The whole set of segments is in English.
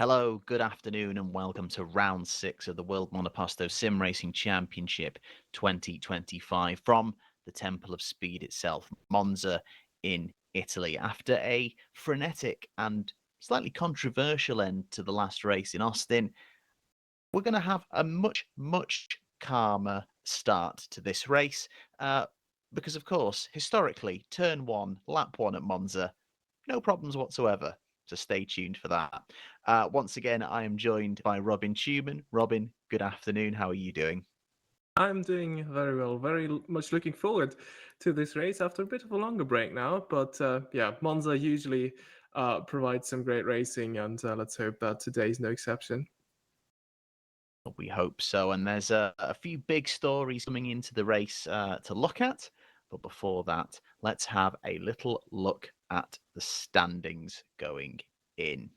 Hello, good afternoon, and welcome to round six of the World Monoposto Sim Racing Championship 2025 from the Temple of Speed itself, Monza in Italy. After a frenetic and slightly controversial end to the last race in Austin, we're going to have a much calmer start to this race because, of course, historically, turn one, lap one at Monza, no problems whatsoever. So stay tuned for that. Once again, I am joined by Robin Ciuman. Robin, good afternoon. How are you doing? I'm doing very well. Much looking forward to this race after a bit of a longer break now. But yeah, Monza usually provides some great racing, and let's hope that today's no exception. We hope so. And there's a few big stories coming into the race to look at. But before that, let's have a little look at the standings going in.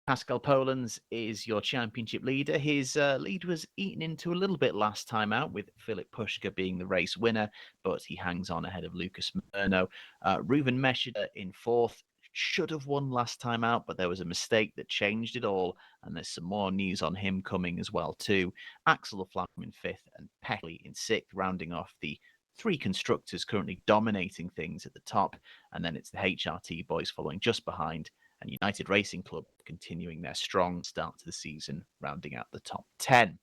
Pascal Polans is your championship leader. His lead was eaten into a little bit last time out, with Philip Pushka being the race winner, but he hangs on ahead of Lucas Murno. Ruven Meshida in fourth. Should have won last time out, but there was a mistake that changed it all, and there's some more news on him coming as well too. Axel Flam in fifth and Peckley in sixth, rounding off the three constructors currently dominating things at the top, and then it's the HRT boys following just behind, and United Racing Club continuing their strong start to the season, rounding out the top 10.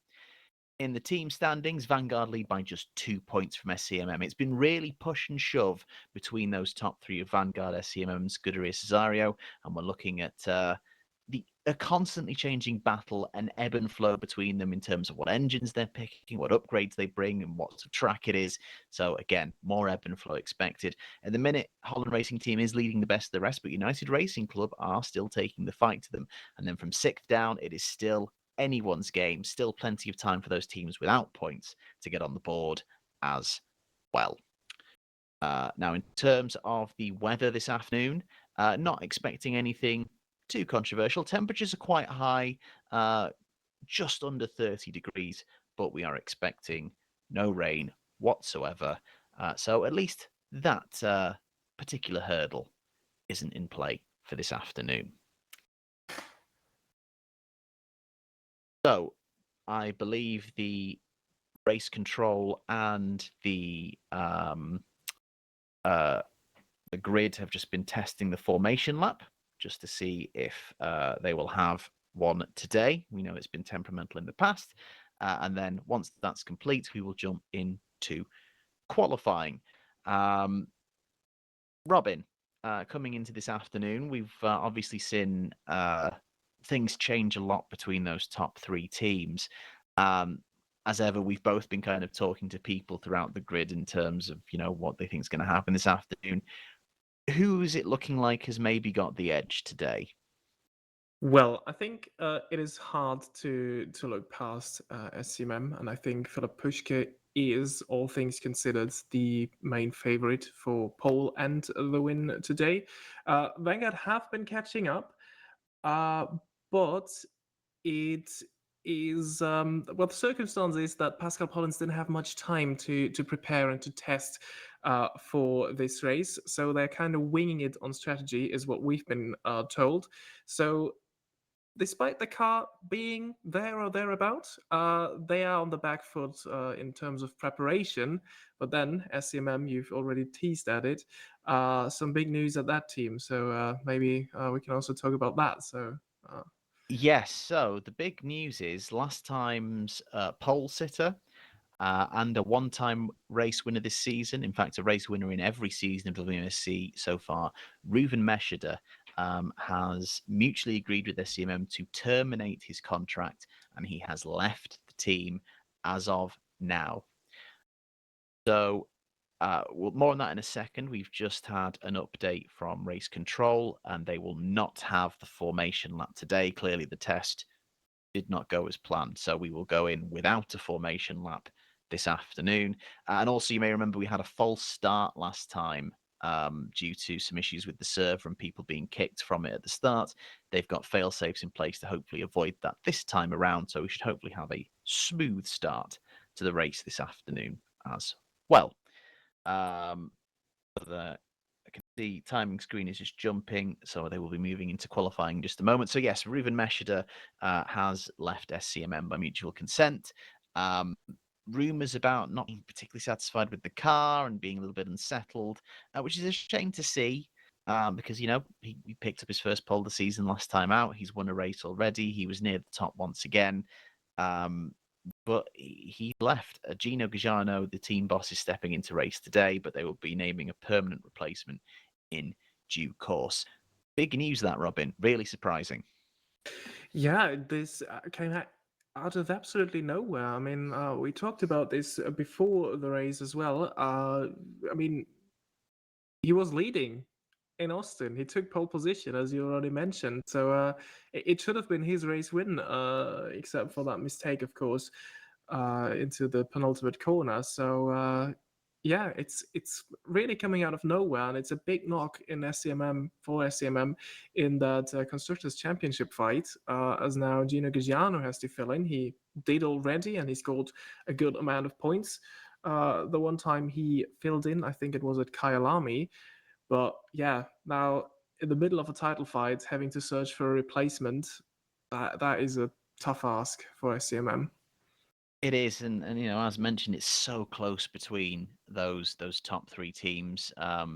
In the team standings, Vanguard lead by just 2 points from SCMM. It's been really push and shove between those top three of Vanguard, SCMM, and Scuderia Cesario, and we're looking at a constantly changing battle and ebb and flow between them in terms of what engines they're picking, what upgrades they bring, and what sort of track it is. So again, more ebb and flow expected. At the minute, Holland Racing Team is leading the best of the rest, but United Racing Club are still taking the fight to them. And then from sixth down, it is still anyone's game. Still plenty of time for those teams without points to get on the board as well. Now, in terms of the weather this afternoon, not expecting anything too controversial. Temperatures are quite high, just under 30 degrees, but we are expecting no rain whatsoever. So at least that particular hurdle isn't in play for this afternoon. So I believe the race control and the grid have just been testing the formation lap just to see if they will have one today. We know it's been temperamental in the past. And then once that's complete, we will jump into qualifying. Robin, coming into this afternoon, we've obviously seen things change a lot between those top three teams. Um, as ever, we've both been kind of talking to people throughout the grid in terms of, what they think is going to happen this afternoon. Who is it looking like has maybe got the edge today? Well, I think it is hard to look past SCMM, and I think Philip Pushka is, all things considered, the main favorite for pole and the win today. Vanguard have been catching up, uh, but it is well, the circumstance is that Pascal Pollins didn't have much time to prepare and to test for this race, so they're kind of winging it on strategy, is what we've been told. So despite the car being there or thereabout, they are on the back foot in terms of preparation. But then, SCMM, you've already teased at it, some big news at that team. So maybe we can also talk about that. So. Yes, so the big news is last time's pole sitter and a one-time race winner this season. In fact, a race winner in every season of WMSC so far. Ruven Meshida has mutually agreed with SCMM to terminate his contract, and he has left the team as of now. So, well, more on that in a second. We've just had an update from Race Control, and they will not have the formation lap today. Clearly, the test did not go as planned, so we will go in without a formation lap this afternoon. And also, you may remember we had a false start last time due to some issues with the server and people being kicked from it at the start. They've got fail safes in place to hopefully avoid that this time around, so we should hopefully have a smooth start to the race this afternoon as well. Um, the the timing screen is just jumping, so they will be moving into qualifying in just a moment. So yes, Ruben Meshida has left SCMM by mutual consent. Rumors about not being particularly satisfied with the car and being a little bit unsettled, which is a shame to see. Because he picked up his first pole of the season last time out. He's won a race already. He was near the top once again. But he left. Gino Gajano, the team boss, is stepping into race today, but they will be naming a permanent replacement in due course. Big news that, Robin. Really surprising. Yeah, this came out of absolutely nowhere. I mean, we talked about this before the race as well. I mean, he was leading in Austin. He took pole position, as you already mentioned. So it should have been his race win, except for that mistake, of course, into the penultimate corner. So yeah, it's really coming out of nowhere, and it's a big knock in SCMM for SCMM in that constructors championship fight. As now Gino Gigiano has to fill in. He did already, and he scored a good amount of points. The one time he filled in, I think it was at Kyalami. But yeah, now in the middle of a title fight, having to search for a replacement, that is a tough ask for SCMM. It is, and as mentioned, it's so close between those top three teams. Uh,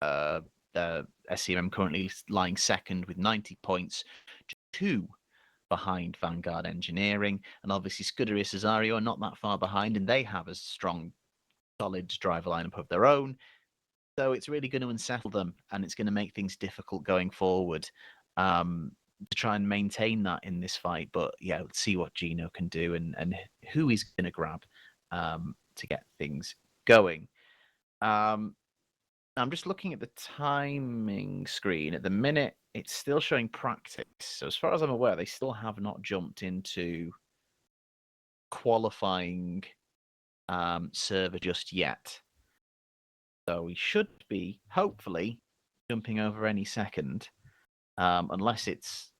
SCMM currently lying second with 90 points, two behind Vanguard Engineering, and obviously Scuderia Cesario are not that far behind, and they have a strong, solid driver lineup of their own. So it's really going to unsettle them, and it's going to make things difficult going forward to try and maintain that in this fight. But yeah, let's see what Gino can do and who he's going to grab to get things going. Um, I'm just looking at the timing screen. At the minute, it's still showing practice. So as far as I'm aware, they still have not jumped into qualifying server just yet. So we should be, hopefully, jumping over any second, unless it's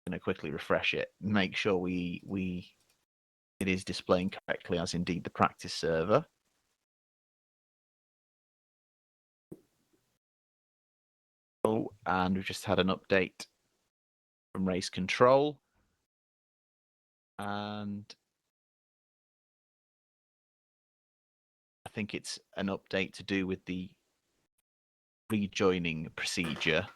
going to quickly refresh it, make sure it is displaying correctly as indeed the practice server. Oh, and we've just had an update from race control. And I think it's an update to do with the rejoining procedure.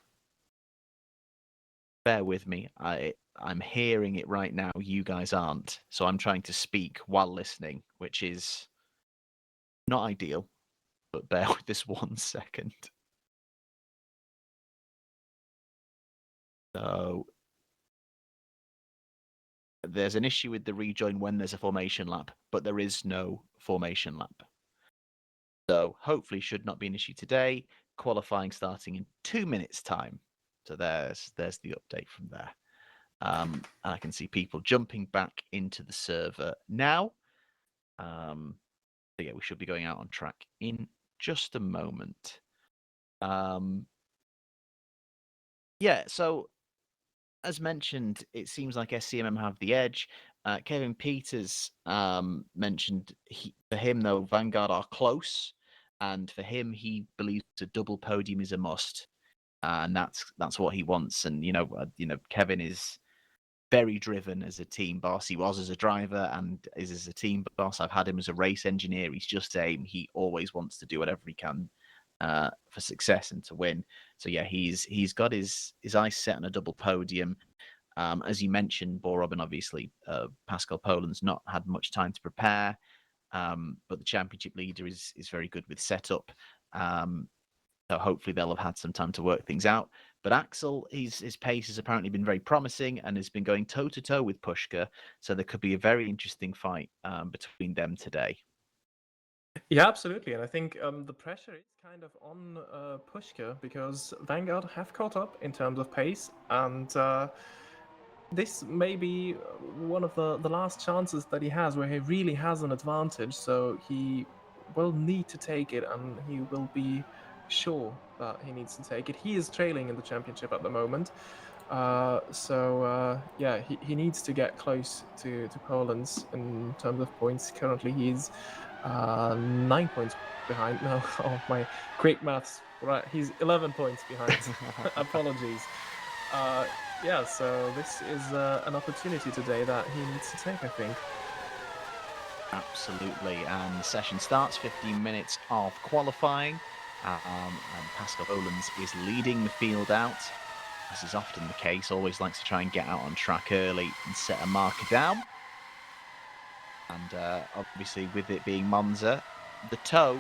Bear with me. I'm hearing it right now. You guys aren't. So I'm trying to speak while listening, which is not ideal. But bear with this 1 second. So there's an issue with the rejoin when there's a formation lap, but there is no formation lap. So hopefully should not be an issue today. Qualifying starting in 2 minutes time. So there's the update from there. And I can see people jumping back into the server now. So yeah, we should be going out on track in just a moment. Yeah, so as mentioned, it seems like SCMM have the edge. Kevin Peters mentioned for him, though, Vanguard are close. And for him, he believes a double podium is a must. And that's what he wants. And, Kevin is very driven as a team boss. He was as a driver and is as a team boss. I've had him as a race engineer. He's just saying he always wants to do whatever he can for success and to win. So yeah, he's got his eyes set on a double podium. As you mentioned, Bo Robin, obviously, Pascal Poland's not had much time to prepare, but the championship leader is very good with setup. So hopefully they'll have had some time to work things out. But Axel, his pace has apparently been very promising and has been going toe to toe with Pushka. So there could be a very interesting fight between them today. Yeah, absolutely. And I think the pressure is kind of on Pushka because Vanguard have caught up in terms of pace. And this may be one of the last chances that he has where he really has an advantage. So he will need to take it and he will be sure that he needs to take it. He is trailing in the championship at the moment. Yeah, he needs to get close to Poland's in terms of points. Currently, he's 9 points behind. No, oh, my quick maths Right, he's 11 points behind. Apologies. Uh, yeah, so this is an opportunity today that he needs to take, I think. Absolutely. And the session starts 15 minutes of qualifying. And Pascal Olens is leading the field out, as is often the case. Always likes to try and get out on track early and set a marker down. And obviously, with it being Monza, the toe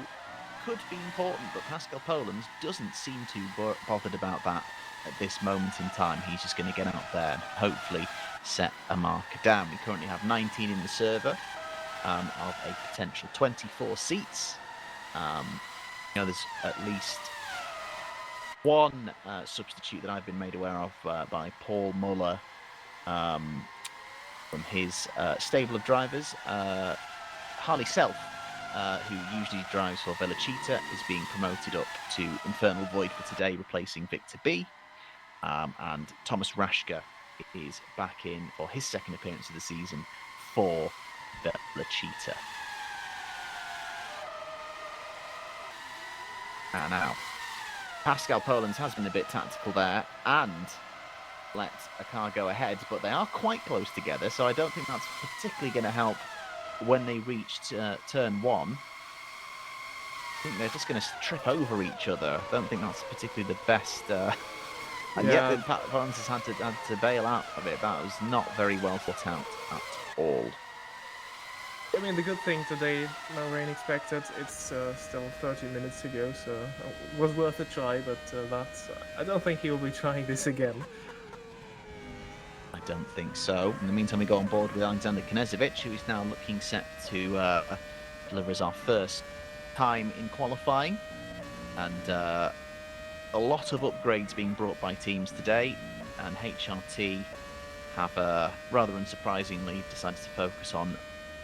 could be important, but Pascal Olens doesn't seem too bothered about that at this moment in time. He's just going to get out there and hopefully set a marker down. We currently have 19 in the server. Of a potential 24 seats. There's at least one substitute that I've been made aware of by Paul Muller from his stable of drivers. Harley Self, who usually drives for Velocita, is being promoted up to Infernal Void for today, replacing Victor B. And Thomas Rashka is back in for his second appearance of the season for Velocita. Now, Pascal Olens has been a bit tactical there and let a car go ahead, but they are quite close together, so I don't think that's particularly going to help when they reach turn one. I think they're just going to trip over each other. I don't think that's particularly the best. And Yeah. yet, Pat Olens has had to bail out of it. That was not very well thought out at all. I mean, the good thing today, no rain expected. It's still 30 minutes to go, so it was worth a try, but I don't think he'll be trying this again. I don't think so. In the meantime, we go on board with Alexander Knezovic, who is now looking set to deliver us our first time in qualifying. And a lot of upgrades being brought by teams today. And HRT have, rather unsurprisingly, decided to focus on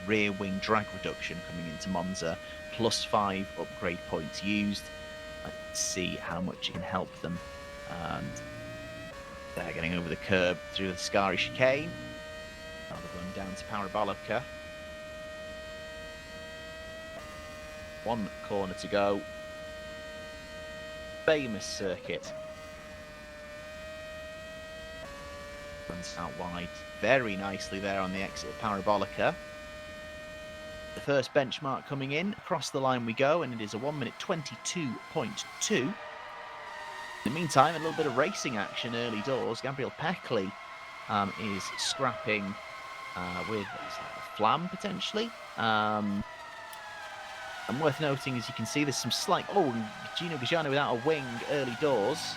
rear wing drag reduction coming into Monza, +5 upgrade points used. Let's see how much it can help them. And they're getting over the curb through the Scari chicane. Now they're going down to Parabolica. One corner to go. Famous circuit. Runs out wide very nicely there on the exit of Parabolica. The first benchmark coming in. Across the line we go, and it is a 1 minute 22.2. In the meantime, a little bit of racing action early doors. Gabriel Peckley is scrapping with Flam, potentially. And worth noting, as you can see, there's some slight... Oh, Gino Gajano without a wing early doors.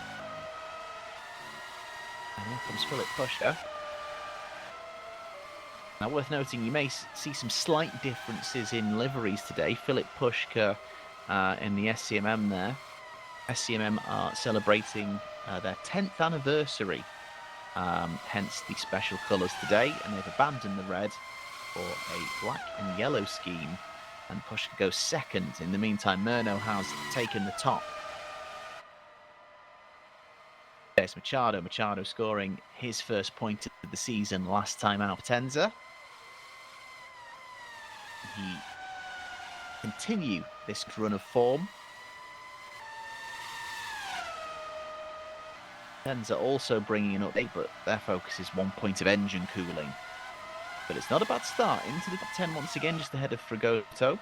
And here comes Philip Pushka. Now, worth noting, you may see some slight differences in liveries today. Philip Pushka in the SCMM there. SCMM are celebrating their 10th anniversary, hence the special colours today, and they've abandoned the red for a black and yellow scheme, and Pushka goes second. In the meantime, Murno has taken the top. There's Machado. Machado scoring his first point of the season last time out for Tenza. He continue this run of form. Tenza also bringing an update, but their focus is 1 point of engine cooling. But it's not a bad start into the top 10 once again, just ahead of Fragoto.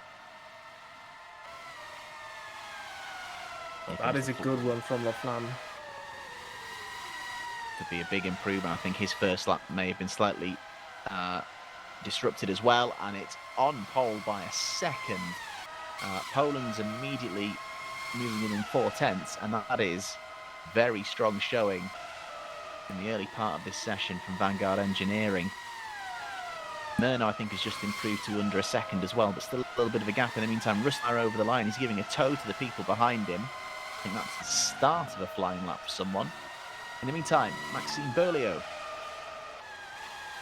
That is a good one from LaFlamme. Could be a big improvement. I think his first lap may have been slightly disrupted as well, and it's on pole by a second. Poland's immediately moving in 4/10, and that is very strong showing in the early part of this session from Vanguard Engineering. Murno, I think, has just improved to under a second as well, but still a little bit of a gap. In the meantime, Ruslar over the line. He's giving a tow to the people behind him. I think that's the start of a flying lap for someone. In the meantime, Maxime Berlioz,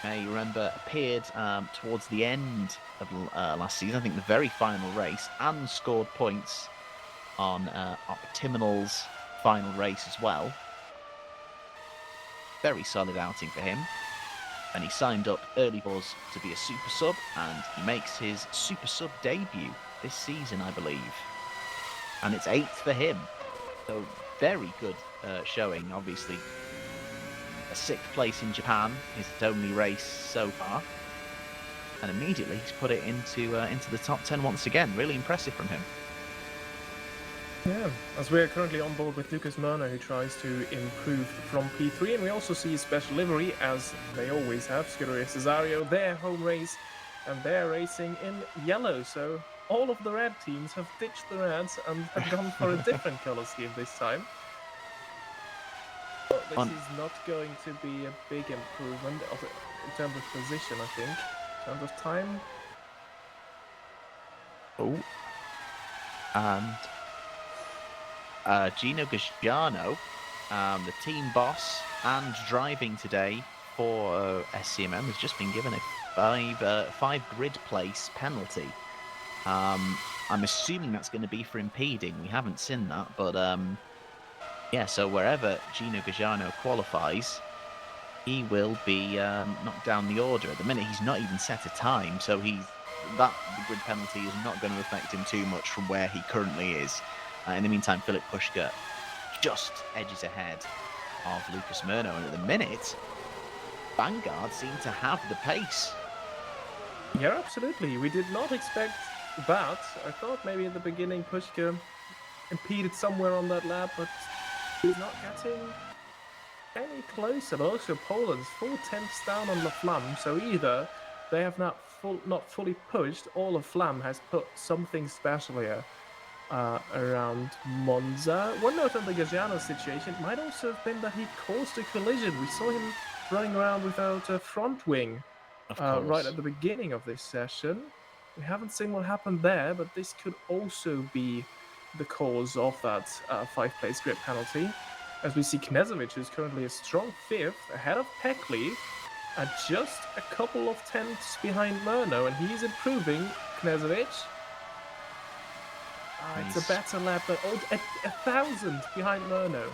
may remember, appeared towards the end of last season, I think the very final race, and scored points on Optimal's final race as well. Very solid outing for him. And he signed up early doors to be a super sub, and he makes his super sub debut this season, I believe. And it's 8th for him. So very good showing. Obviously, a sixth place in Japan, his only race so far, and immediately he's put it into the top 10 once again. Really impressive from him. Yeah, as we are currently on board with Lucas Murner, who tries to improve from P3, and we also see a special livery, as they always have, Scuderia Cesario, their home race, and they're racing in yellow, so all of the red teams have ditched the reds and have gone for a different color scheme this time. But this is not going to be a big improvement in terms of position, I think. In terms of time. Oh, and Gino Gagiano, the team boss and driving today for SCMM, has just been given a five grid place penalty. I'm assuming that's going to be for impeding. We haven't seen that, but yeah. So wherever Gino Gagiano qualifies, he will be knocked down the order. At the minute, he's not even set a time, so the grid penalty is not going to affect him too much from where he currently is. In the meantime, Philip Pushka just edges ahead of Lucas Murno, and at the minute, Vanguard seem to have the pace. Yeah, absolutely. We did not expect that. I thought maybe at the beginning Pushka impeded somewhere on that lap, but he's not getting any closer. But also Poland's 4/10ths down on La Flamme, so either they have not fully pushed, or La Flamme has put something special here around Monza. One note on the Gagiano situation, it might also have been that he caused a collision. We saw him running around without a front wing Of right course. at the beginning of this session. We haven't seen what happened there, but this could also be the cause of that 5-place grid penalty. As we see Knezovic, who's currently a strong 5th, ahead of Peckley, at just a couple of tenths behind Murno, and he's improving, Knezovic. It's a better lap, but a thousand behind Murno.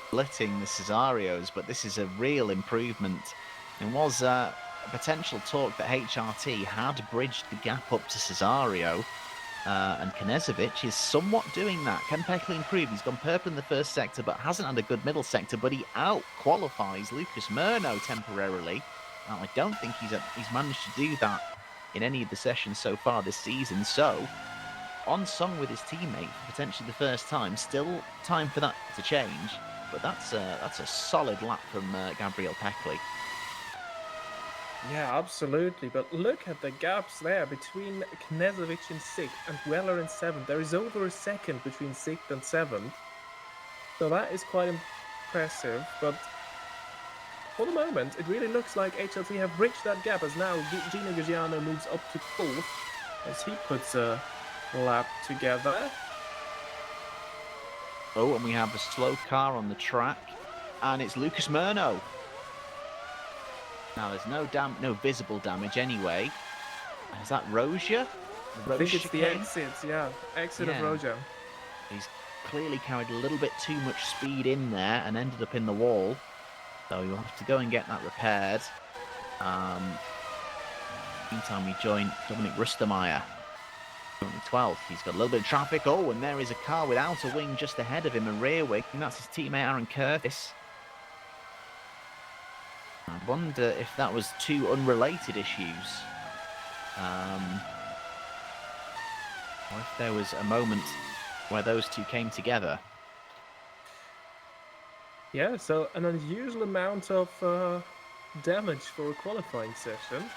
Splitting the Cesarios, but this is a real improvement. It was a potential talk that HRT had bridged the gap up to Cesario, and Knezovic is somewhat doing that. Can Peckley improve? He's gone purple in the first sector, but hasn't had a good middle sector, but he out-qualifies Lucas Murno temporarily. Now, I don't think he's managed to do that in any of the sessions so far this season, so on song with his teammate for potentially the first time. Still time for that to change, but that's a solid lap from Gabriel Peckley. Yeah, absolutely. But look at the gaps there between Knezovic in 6th and Weller in 7th. There is over a second between 6th and 7th. So that is quite impressive. But for the moment, it really looks like HLT have bridged that gap, as now Gino Gagiano moves up to 4th as he puts a lap together. Oh, and we have a slow car on the track, and it's Lucas Murno. Now, there's no visible damage anyway. Is that Roja? I think it's the exit, yeah. Exit of Roja. He's clearly carried a little bit too much speed in there and ended up in the wall. So you'll have to go and get that repaired. Meantime, we join Dominic Rustermeyer. 12th. He's got a little bit of traffic. Oh, and there is a car without a wing just ahead of him, a rear wing. And that's his teammate Aaron Curtis. I wonder if that was two unrelated issues. Or if there was a moment where those two came together. Yeah, so an unusual amount of damage for a qualifying session.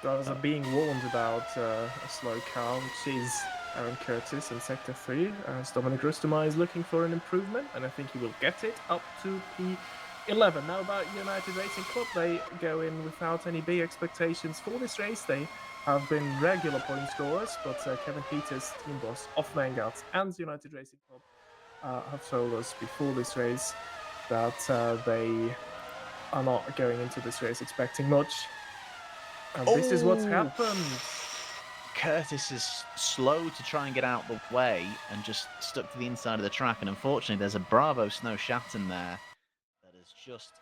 Drivers are being warned about a slow car, which is Aaron Curtis in Sector 3, as Dominic Rustermeyer is looking for an improvement, and I think he will get it up to P11. Now about United Racing Club, they go in without any big expectations for this race. They have been regular point scorers, but Kevin Peters, team boss of Vanguard and United Racing Club, have told us before this race that they are not going into this race expecting much. And this is what's happened. Curtis is slow to try and get out the way and just stuck to the inside of the track. And unfortunately, there's a Bravo Snow Shatton there that has just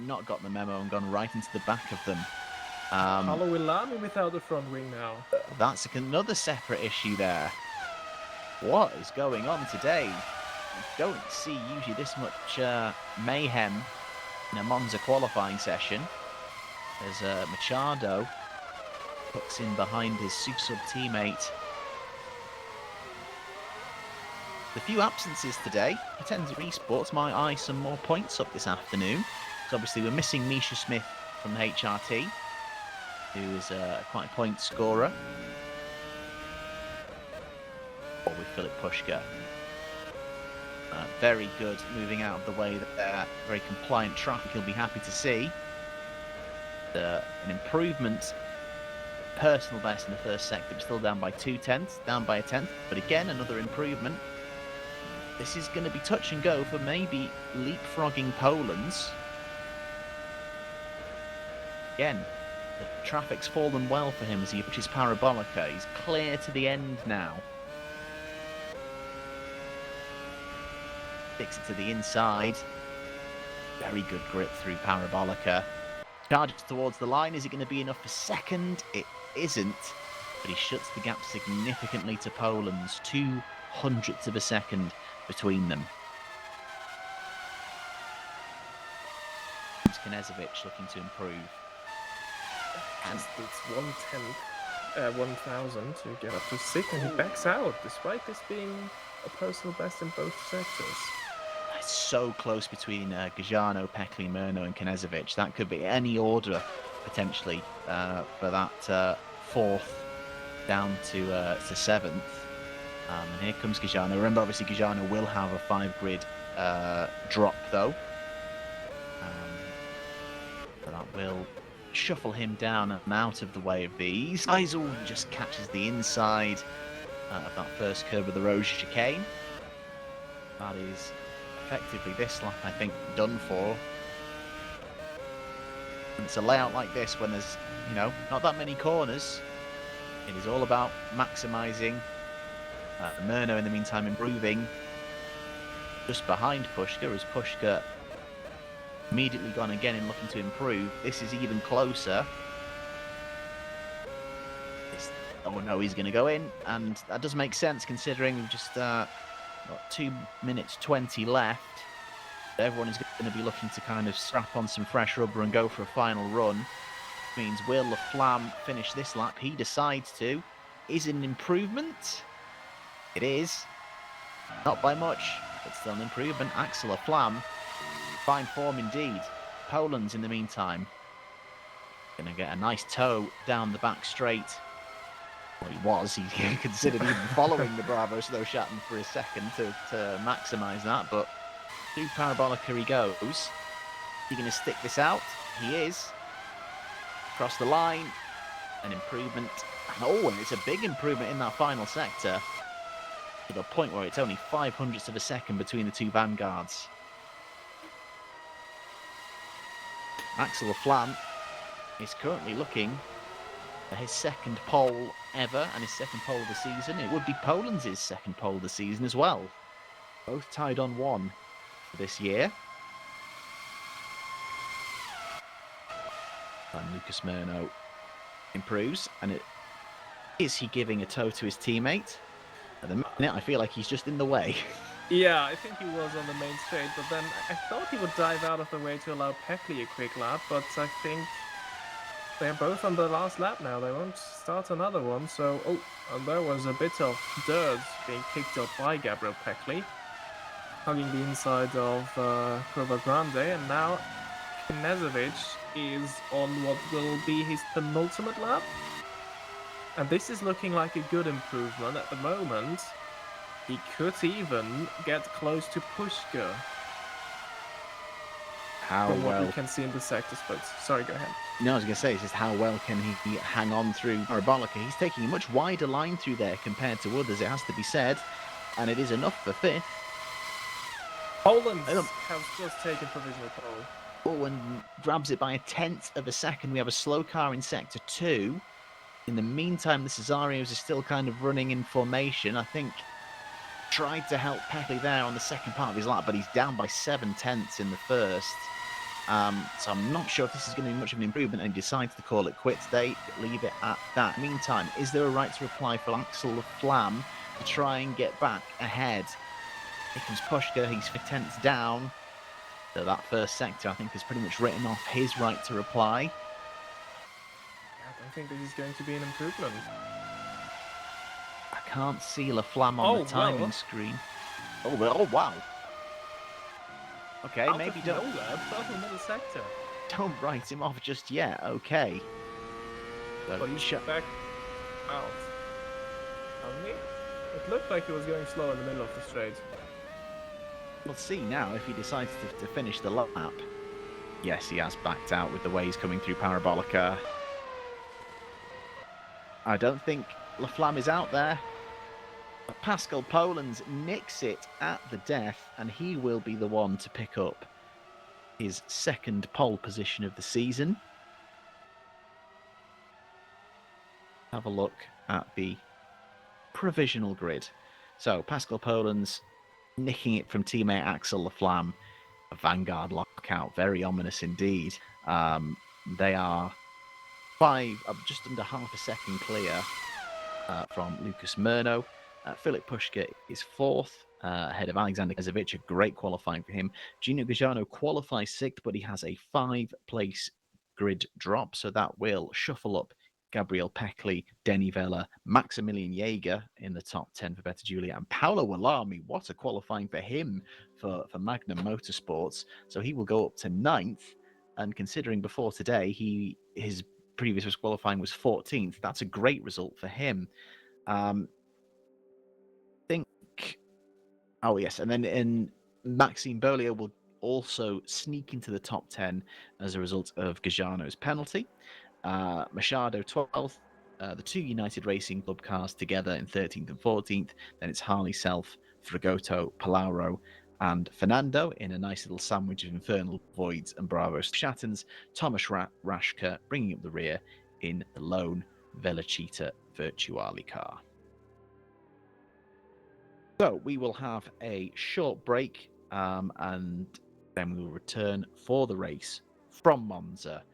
not got the memo and gone right into the back of them. Paulo Villani without the front wing now. That's another separate issue there. What is going on today? You don't see usually this much mayhem in a Monza qualifying session. As Machado tucks in behind his sub teammate. The few absences today, Potenza Esports might eye some more points up this afternoon. So obviously we're missing Misha Smith from the HRT, who is quite a point scorer. Or with Philip Pushka. Very good, moving out of the way there. Very compliant traffic, he'll be happy to see. An improvement, personal best in the first sector, still down by 0.2, down by 1/10. But again, another improvement. This is going to be touch and go for maybe leapfrogging Poland's. Again, the traffic's fallen well for him as he approaches Parabolica. He's clear to the end now. Sticks it to the inside. Very good grip through Parabolica. Charges towards the line. Is it going to be enough for second? It isn't. But he shuts the gap significantly to Poland's. 0.02 of a second between them. Knezovic looking to improve. And it's 1,000 to get up to 6, and he backs out, despite this being a personal best in both sectors. It's so close between Gajano, Peckley, Murno and Knezovic. That could be any order, potentially, for that fourth down to 7th. And here comes Gajano. Remember, obviously, Gajano will have a 5-grid drop, though. So that will shuffle him down and out of the way of these. Eisel just catches the inside of that first curve of the Roge chicane. That is effectively this lap, I think, done for. And it's a layout like this when there's, not that many corners. It is all about maximising. Murno, in the meantime, improving just behind Pushka, as Pushka immediately gone again and looking to improve. This is even closer. Oh no, he's going to go in, and that does make sense considering we've just got 2 minutes 20 left. Everyone is going to be looking to kind of strap on some fresh rubber and go for a final run. Which means will Laflamme finish this lap? He decides to. Is it an improvement? It is. Not by much, but still an improvement. Axel Laflamme, fine form indeed. Poland's in the meantime going to get a nice toe down the back straight. Well, he was. He considered even following the Bravo Slow Shatton for a second to maximise that, but through Parabolica he goes. Is he going to stick this out? He is. Across the line. An improvement. And it's a big improvement in that final sector, to the point where it's only 0.05 of a second between the two vanguards. Axel Laflamme is currently looking for his second pole ever and his second pole of the season. It would be Poland's second pole of the season as well. Both tied on 1 for this year. And Lucas Murno improves. And is he giving a toe to his teammate? At the minute, I feel like he's just in the way. Yeah, I think he was on the main straight, but then I thought he would dive out of the way to allow Peckley a quick lap, but I think they're both on the last lap now. They won't start another one, so... and there was a bit of dirt being kicked up by Gabriel Peckley, hugging the inside of Curva Grande, and now Knezovic is on what will be his penultimate lap. And this is looking like a good improvement at the moment. He could even get close to Pushka. From what we can see in the sector splits. Sorry, go ahead. No, I was going to say, it's just how well can he hang on through Parabolica. He's taking a much wider line through there compared to others, it has to be said. And it is enough for 5th. Poland has just taken provisional pole. And grabs it by 0.1 of a second. We have a slow car in sector 2. In the meantime, the Cesarios are still kind of running in formation. I think tried to help Peckley there on the second part of his lap, but he's down by 0.7 in the first. So I'm not sure if this is going to be much of an improvement, and he decides to call it quits. They leave it at that. Meantime, is there a right to reply for Axel Flam to try and get back ahead? Here comes Pushka. He's 5 tenths down. So that first sector, I think, has pretty much written off his right to reply. I don't think this is going to be an improvement. I can't see Flam on the timing screen. Oh, wow. Okay, Out maybe of don't. nowhere, purple middle sector. Don't write him off just yet. Okay. So But he's back out. Hasn't he? It looked like he was going slow in the middle of the straight. We'll see now if he decides to finish the lap. Yes, he has backed out with the way he's coming through Parabolica. I don't think Flam is out there. But Pascal Polens nicks it at the death, and he will be the one to pick up his second pole position of the season. Have a look at the provisional grid. So Pascal Polens nicking it from teammate Axel Flam. A Vanguard lockout, very ominous indeed. They are just under half a second clear from Lucas Murno. Filip Pushka is fourth, ahead of Alexander Kezovic, a great qualifying for him. Gino Gajano qualifies sixth, but he has a 5-place grid drop, so that will shuffle up Gabriel Peckley, Denny Vella, Maximilian Jaeger in the top 10 for Better Julia, and Paolo Wallami. What a qualifying for him for Magnum Motorsports. So he will go up to 9th, and considering before today his previous qualifying was 14th, that's a great result for him. Oh, yes. And then Maxime Beaulieu will also sneak into the top 10 as a result of Gajano's penalty. Machado 12th. The two United Racing Club cars together in 13th and 14th. Then it's Harley Self, Fragoto, Palauro, and Fernando in a nice little sandwich of Infernal Voids and Bravo Shattens. Thomas Rashka bringing up the rear in the lone Velocita Virtuale car. So we will have a short break, and then we will return for the race from Monza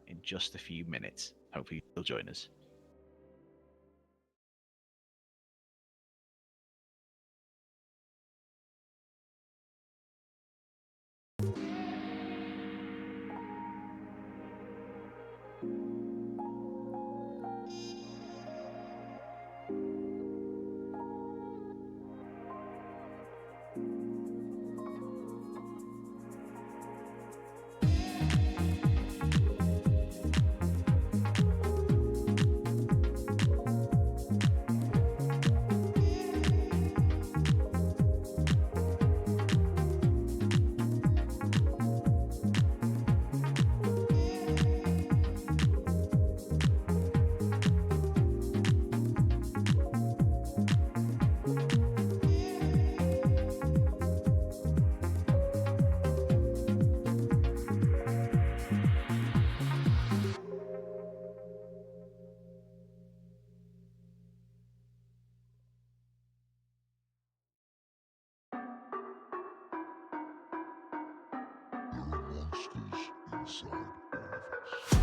in just a few minutes. Hopefully you'll join us. monsters inside all of us.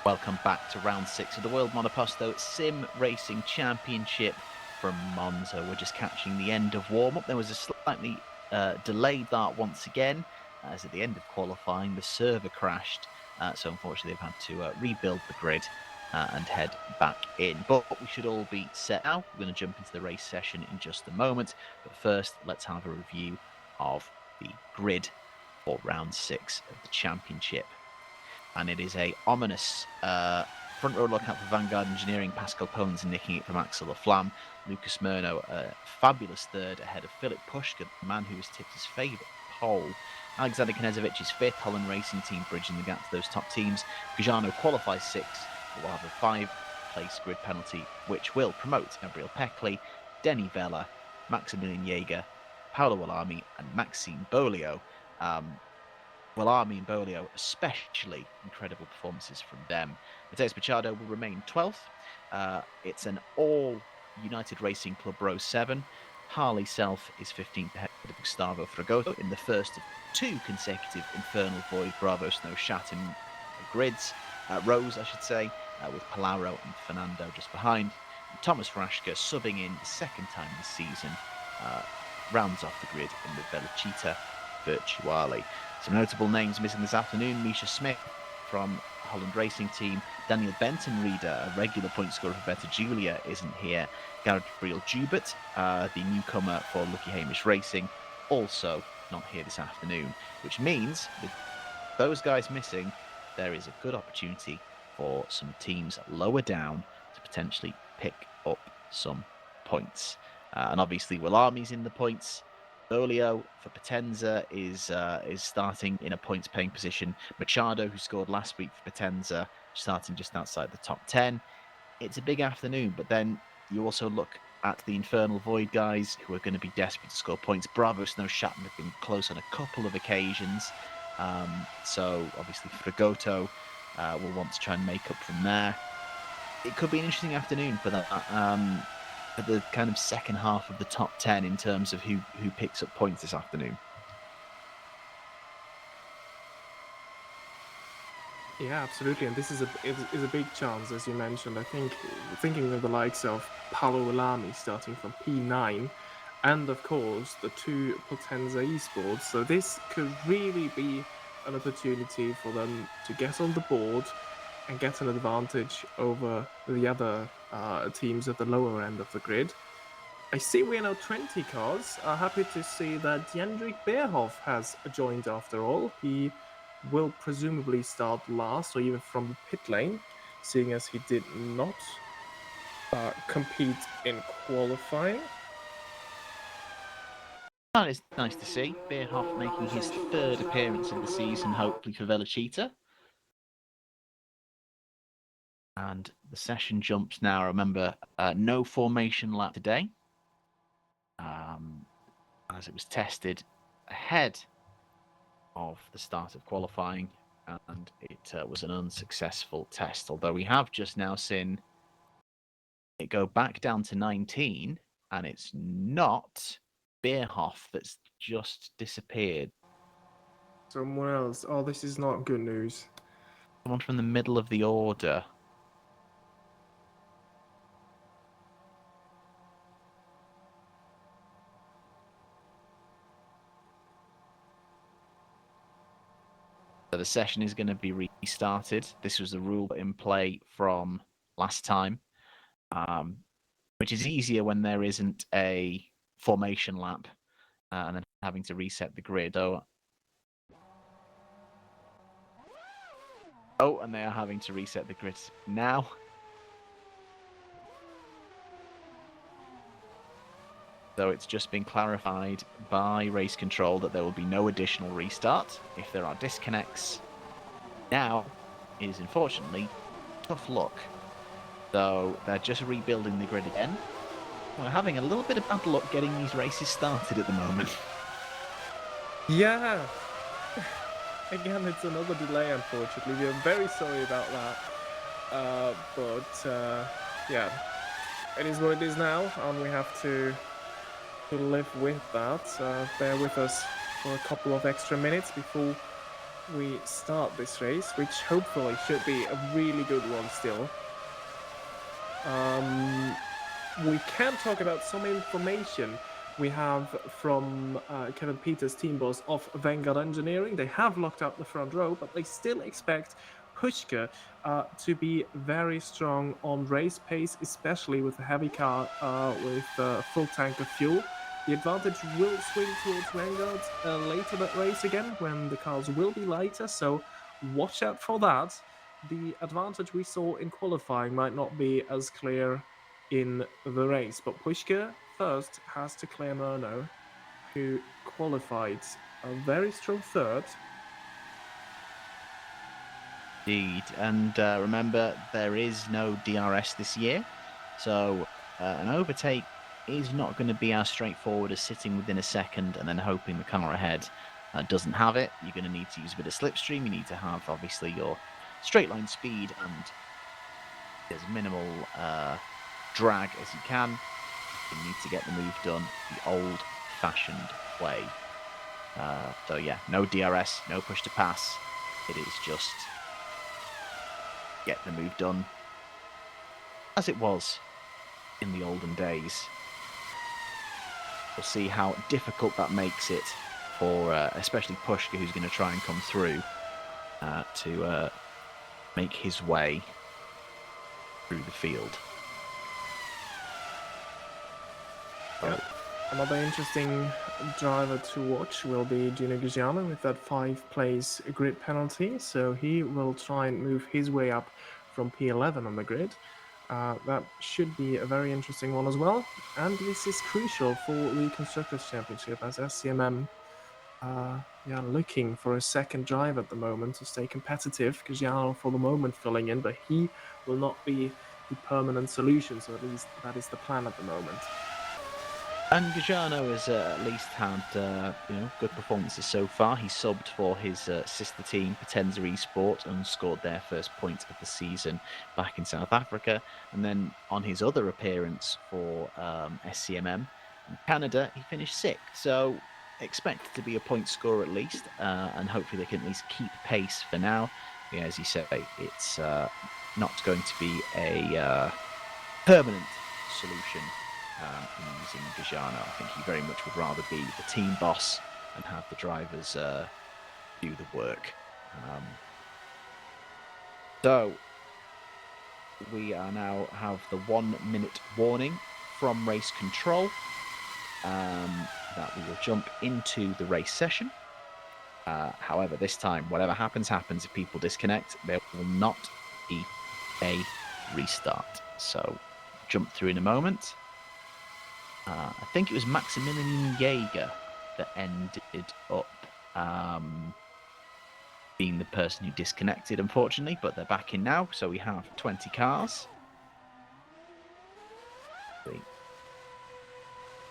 Welcome back to round 6 of the World Monoposto Sim Racing Championship from Monza. We're just catching the end of warm-up. There was a slightly delayed start once again, as at the end of qualifying the server crashed. So unfortunately they've had to rebuild the grid and head back in. But we should all be set now. We're going to jump into the race session in just a moment. But first, let's have a review of the grid for round 6 of the championship. And it is a ominous front row lookout for Vanguard Engineering. Pascal Polens nicking it from Axel Laflamme. Lucas Murno, a fabulous third ahead of Philip Pushka, the man who was tipped his favourite pole. Alexander Knezevich is fifth. Holland Racing Team bridging the gap to those top teams. Gujano qualifies sixth, but will have a 5-place grid penalty, which will promote Gabriel Peckley, Denny Vella, Maximilian Jaeger, Paolo Wallami, and Maxime Bolio. Wallami and Bolio, especially incredible performances from them. Mateus Machado will remain 12th. It's an all United Racing Club row 7. Harley Self is 15th ahead of Gustavo Fragoso in the first of 2 consecutive Infernal Void Bravo Snow Shatin rows, I should say, with Palaro and Fernando just behind. And Thomas Rashka subbing in the second time this season, rounds off the grid in the Velocita Virtuale. Some notable names missing this afternoon: Misha Smith from Holland Racing Team, Daniel Benton Reader, a regular point scorer for Beta Julia, isn't here. Gabriel Jubert, the newcomer for Lucky Hamish Racing, also not here this afternoon, which means with those guys missing, there is a good opportunity for some teams lower down to potentially pick up some points. And obviously, Wallami's in the points. Bolio for Potenza is starting in a points-paying position. Machado, who scored last week for Potenza, starting just outside the top 10. It's a big afternoon, but then you also look at the Infernal Void guys who are going to be desperate to score points. Bravo Snow Shatton have been close on a couple of occasions. So obviously Fragoto will want to try and make up from there. It could be an interesting afternoon for that. For the kind of second half of the top 10 in terms of who picks up points this afternoon. Yeah, absolutely, and this is a big chance, as you mentioned. I think thinking of the likes of Paolo Wallami starting from P9, and of course the 2 Potenza esports. So this could really be an opportunity for them to get on the board and get an advantage over the other teams at the lower end of the grid. I see we are now 20 cars. Happy to see that Jendrik Beerhoff has joined after all. He will presumably start last or even from the pit lane, seeing as he did not compete in qualifying. That is nice to see. Beerhoff making his 3rd appearance of the season, hopefully for Velocita. And the session jumps now. Remember, no formation lap today, as it was tested ahead of the start of qualifying, and it was an unsuccessful test. Although we have just now seen it go back down to 19, and it's not Beerhoff that's just disappeared. Someone else. Oh, this is not good news. Someone from the middle of the order. So the session is going to be restarted. This was the rule in play from last time, which is easier when there isn't a formation lap and then having to reset the grid. Oh, and they are having to reset the grid now. So it's just been clarified by race control that there will be no additional restart if there are disconnects. Now is unfortunately tough luck. So they're just rebuilding the grid again. We're having a little bit of bad luck getting these races started at the moment. Yeah. Again, it's another delay, unfortunately. We are very sorry about that. But yeah, it is what it is now, and we have to live with that. Bear with us for a couple of extra minutes before we start this race, which hopefully should be a really good one still. We can talk about some information we have from Kevin Peters' team boss of Vanguard Engineering. They have locked up the front row, but they still expect Pushka to be very strong on race pace, especially with a heavy car with a full tank of fuel. The advantage will swing towards Vanguard later that race again, when the cars will be lighter, so watch out for that. The advantage we saw in qualifying might not be as clear in the race, but Pushka first has to clear Murno, who qualified a very strong third. Indeed, and remember, there is no DRS this year, so an overtake is not going to be as straightforward as sitting within a second and then hoping the car ahead doesn't have it. You're going to need to use a bit of slipstream. You need to have, obviously, your straight line speed and as minimal drag as you can. You need to get the move done the old-fashioned way. So yeah, no DRS, no push to pass. It is just get the move done as it was in the olden days. We'll see how difficult that makes it for especially Pushka, who's going to try and come through to make his way through the field. Yeah. Another interesting driver to watch will be Gino Giugiano with that 5-place grid penalty. So he will try and move his way up from P11 on the grid. That should be a very interesting one as well. And this is crucial for the Constructors' Championship, as SCMM looking for a second driver at the moment to stay competitive. Giugiano for the moment filling in, but he will not be the permanent solution. So at least that is the plan at the moment. And Giugiano has at least had good performances so far. He subbed for his sister team, Potenza Esport, and scored their first point of the season back in South Africa. And then on his other appearance for SCMM in Canada, he finished sixth. So expect to be a point scorer at least, and hopefully they can at least keep pace for now. Yeah, as you say, it's not going to be a permanent solution. In using Giugiano. I think he very much would rather be the team boss and have the drivers do the work. So we are now have the 1 minute warning from race control that we will jump into the race session. However, this time, whatever happens, happens. If people disconnect, there will not be a restart. So jump through in a moment. I think it was Maximilian Jaeger that ended up being the person who disconnected, unfortunately, but they're back in now, so we have 20 cars.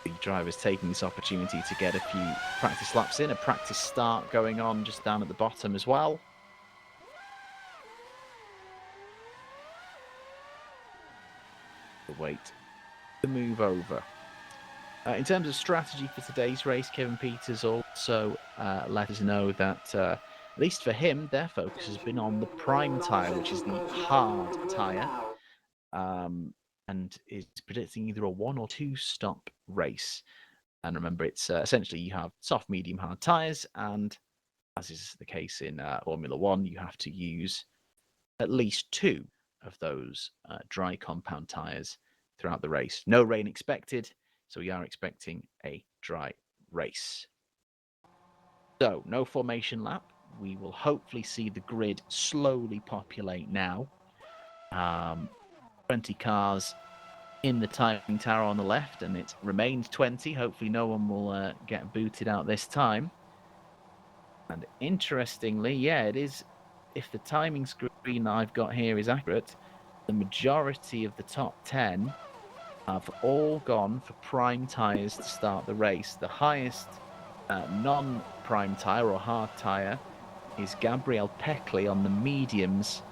The drivers taking this opportunity to get a few practice laps in, a practice start going on just down at the bottom as well. Wait to move over. In terms of strategy for today's race, Kevin Peters also let us know that, at least for him, their focus has been on the prime tyre, which is the hard tyre, and is predicting either a 1 or 2 stop race. And remember, it's essentially you have soft, medium, hard tyres, and as is the case in Formula One, you have to use at least 2 of those dry compound tyres throughout the race. No rain expected. So we are expecting a dry race. So no formation lap. We will hopefully see the grid slowly populate now. 20 cars in the timing tower on the left, and it remains 20. Hopefully no one will get booted out this time. And interestingly, yeah, it is. If the timing screen that I've got here is accurate, the majority of the top 10 have all gone for prime tyres to start the race. The highest non-prime tyre or hard tyre is Gabriel Peckley on the mediums.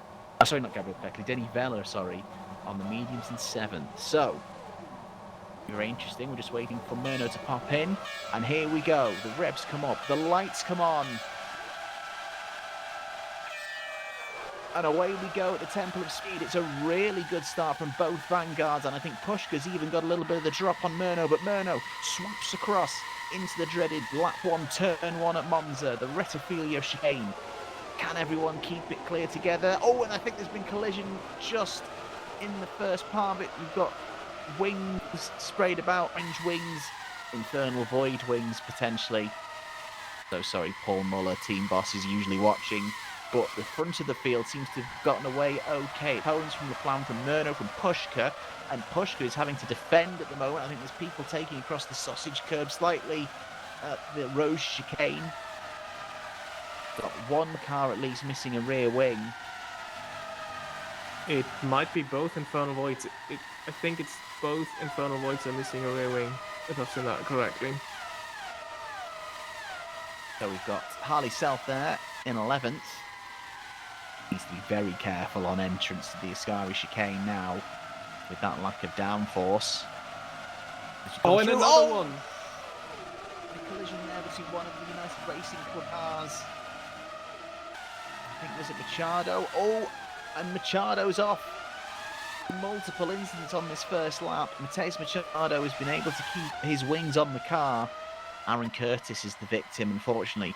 Sorry, not Gabriel Peckley, Denny Vella, sorry, on the mediums in 7th. So, very interesting. We're just waiting for Murno to pop in. And here we go. The revs come up. The lights come on. And away we go at the Temple of Speed. It's a really good start from both vanguards, and I think Pushka's even got a little bit of the drop on Murno, but Murno swoops across into the dreaded lap 1, turn 1 at Monza, the Rettifilio chicane. Can everyone keep it clear together? Oh, and I think there's been collision just in the first part of it. We've got wings sprayed about, orange wings, infernal void wings potentially. So sorry, Paul Muller, team boss, is usually watching. But the front of the field seems to have gotten away okay. Poems from LaFlamme, from Murno, from Pushka, and Pushka is having to defend at the moment. I think there's people taking across the sausage curb slightly at the Rose chicane. Got one car at least missing a rear wing. It might be both Infernal Voids. I think it's both Infernal Voids are missing a rear wing, if I've seen that correctly. So we've got Harley Self there in 11th. Needs to be very careful on entrance to the Ascari chicane now with that lack of downforce. Oh, and another one! The collision there between one of the United Racing Club cars. I think was it Machado? Oh, and Machado's off. Multiple incidents on this first lap. Mateus Machado has been able to keep his wings on the car. Aaron Curtis is the victim, unfortunately.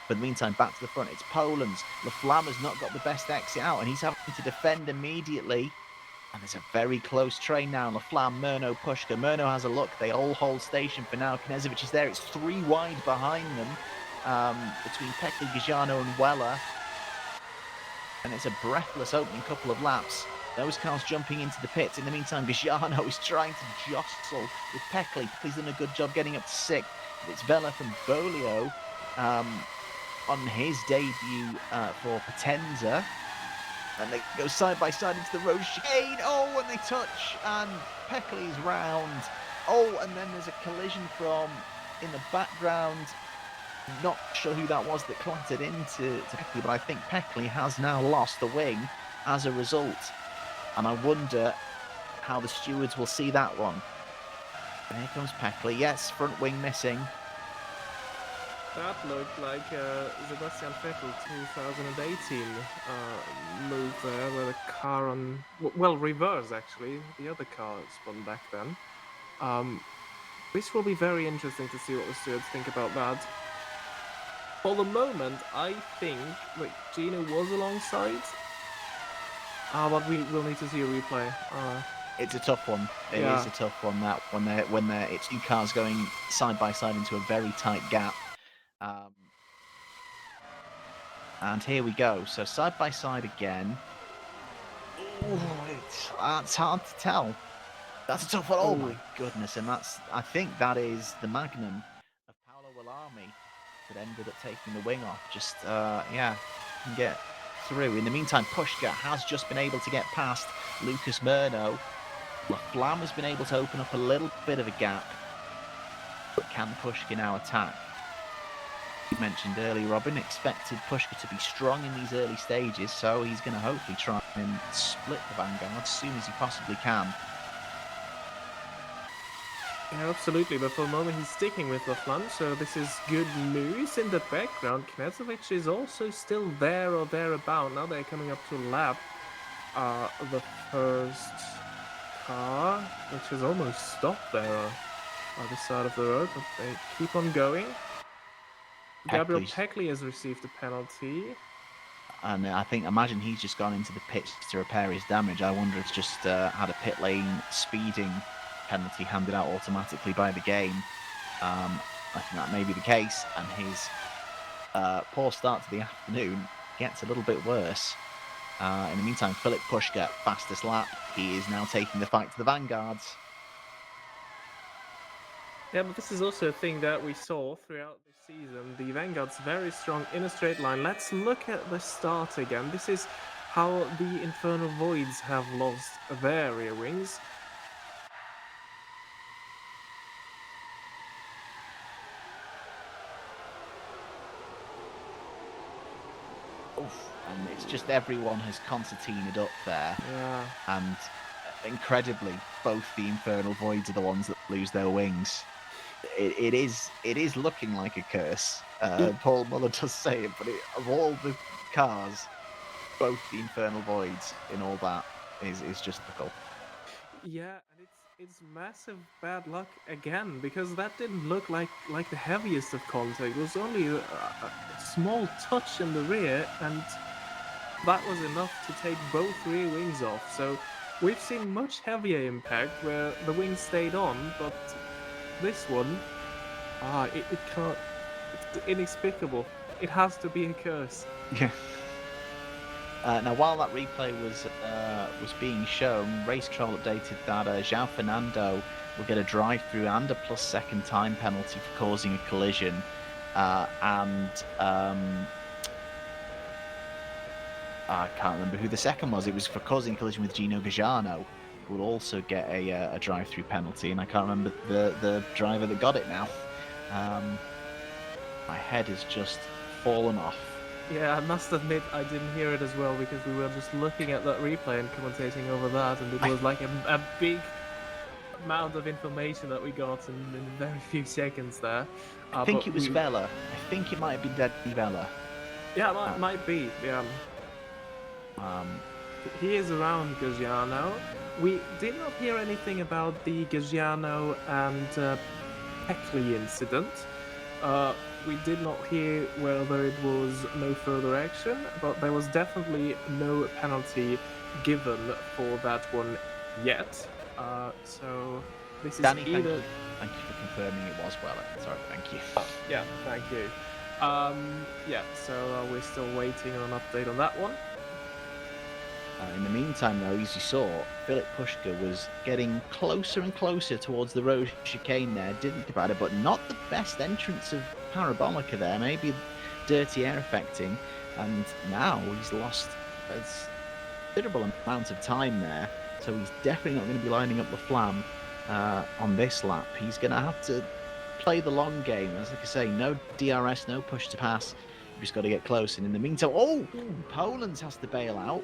But in the meantime, back to the front, it's Poland's. LaFlamme has not got the best exit out, and he's having to defend immediately. And there's a very close train now. LaFlamme, Murno, Pushka. Murno has a look. They all hold station for now. Knezovic is there. It's 3 wide behind them between Peckley, Gajano and Weller. And it's a breathless opening couple of laps. Those cars jumping into the pits. In the meantime, Gajano is trying to jostle with Peckley. Peckley's done a good job getting up to 6th. It's Vela from Bolio on his debut for Potenza. And they go side by side into the road chicane. Oh, and they touch, and Peckley's round. Oh, and then there's a collision from in the background. Not sure who that was that clattered into Peckley, but I think Peckley has now lost the wing as a result. And I wonder how the stewards will see that one. And here comes Peckley. Yes, front wing missing. That looked like Sebastian Vettel 2018 move there, where the car on... Well, reverse, actually. The other car spun back then. This will be very interesting to see what the stewards think about that. For the moment, I think Gino was alongside. But we will need to see a replay. It's a tough one. It is a tough one. That when they're it's 2 cars going side by side into a very tight gap. And here we go. So side by side again. Ooh, that's hard to tell. That's a tough one. Oh my goodness! And I think that is the magnum of Paolo Willarmi that ended up taking the wing off. Just can get through. In the meantime, Pushka has just been able to get past Lucas Murno. LaFlamme has been able to open up a little bit of a gap, but can Pushka now attack? You mentioned earlier, Robin, expected Pushka to be strong in these early stages, so he's going to hopefully try and split the vanguard as soon as he possibly can. Yeah, absolutely, but for the moment he's sticking with LaFlamme, so this is good news. In the background, Knezovic is also still there or thereabout. Now they're coming up to lap the first car, which has almost stopped there on the side of the road, but they keep on going. Gabriel Peckley has received a penalty. And imagine he's just gone into the pits to repair his damage. I wonder if it's just had a pit lane speeding penalty handed out automatically by the game. I think that may be the case, and his poor start to the afternoon gets a little bit worse. In the meantime, Philip Pushka, fastest lap. He is now taking the fight to the vanguards. Yeah, but this is also a thing that we saw throughout the season. The vanguard's very strong in a straight line. Let's look at the start again. This is how the Infernal Voids have lost their rear wings. And it's just everyone has concertinaed up there. Yeah. And incredibly, both the Infernal Voids are the ones that lose their wings. It is looking like a curse. Paul Muller does say it, but of all the cars, both the Infernal Voids in all that is just typical. Yeah, and it's massive bad luck again because that didn't look like the heaviest of contact. It was only a small touch in the rear, and that was enough to take both rear wings off. So we've seen much heavier impact where the wings stayed on, but this one, it can't. It's inexplicable. It has to be a curse. Yeah. Now, while that replay was being shown, Race Troll updated that João Fernando will get a drive-through and a +second time penalty for causing a collision, and I can't remember who the second was. It was for causing a collision with Gino Gagliano, who will also get a drive-through penalty, and I can't remember the driver that got it now. My head has just fallen off. Yeah, I must admit I didn't hear it as well because we were just looking at that replay and commentating over that, and it was like a big amount of information that we got in very few seconds there. I think But it was Vela. I think it might have been Daddy Vela. Yeah, might be. Yeah. He is around Gagliano. We did not hear anything about the Gagliano and Peckley incident. We did not hear whether it was no further action, but there was definitely no penalty given for that one yet. So this is Danny, either. thank you for confirming it was Vela. Sorry, thank you. Yeah, thank you. Yeah, so we're still waiting on an update on that one. In the meantime, though, as you saw, Philip Pushka was getting closer and closer towards the road chicane there. Didn't think about it, but not the best entrance of Parabolica there. Maybe dirty air affecting. And now he's lost a considerable amount of time there. So he's definitely not going to be lining up the Flam on this lap. He's going to have to play the long game. As like I say, no DRS, no push to pass. You've just got to get close. And in the meantime, Poland has to bail out.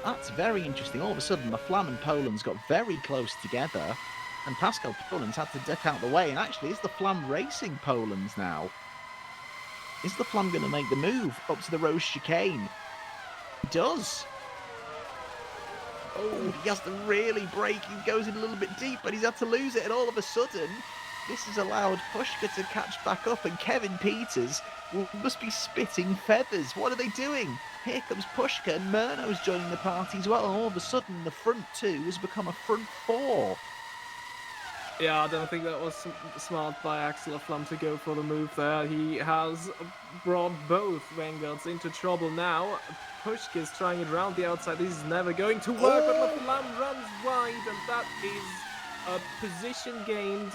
That's very interesting. All of a sudden, the Flam and Poland's got very close together, and Pascal Poland's had to duck out the way. And actually, is the Flam racing Poland's now? Is the Flam going to make the move up to the Rose chicane? He does. Oh, he has to really brake. He goes in a little bit deep, but he's had to lose it. And all of a sudden, this has allowed Pushka to catch back up, and Kevin Peters must be spitting feathers. What are they doing? Here comes Pushka, and Murno's joining the party as well. And all of a sudden, the front two has become a front four. Yeah, I don't think that was smart by Axel Flam to go for the move there. He has brought both Vanguards into trouble now. Pushka is trying it around the outside. This is never going to work, but the Flam runs wide, and that is a position gained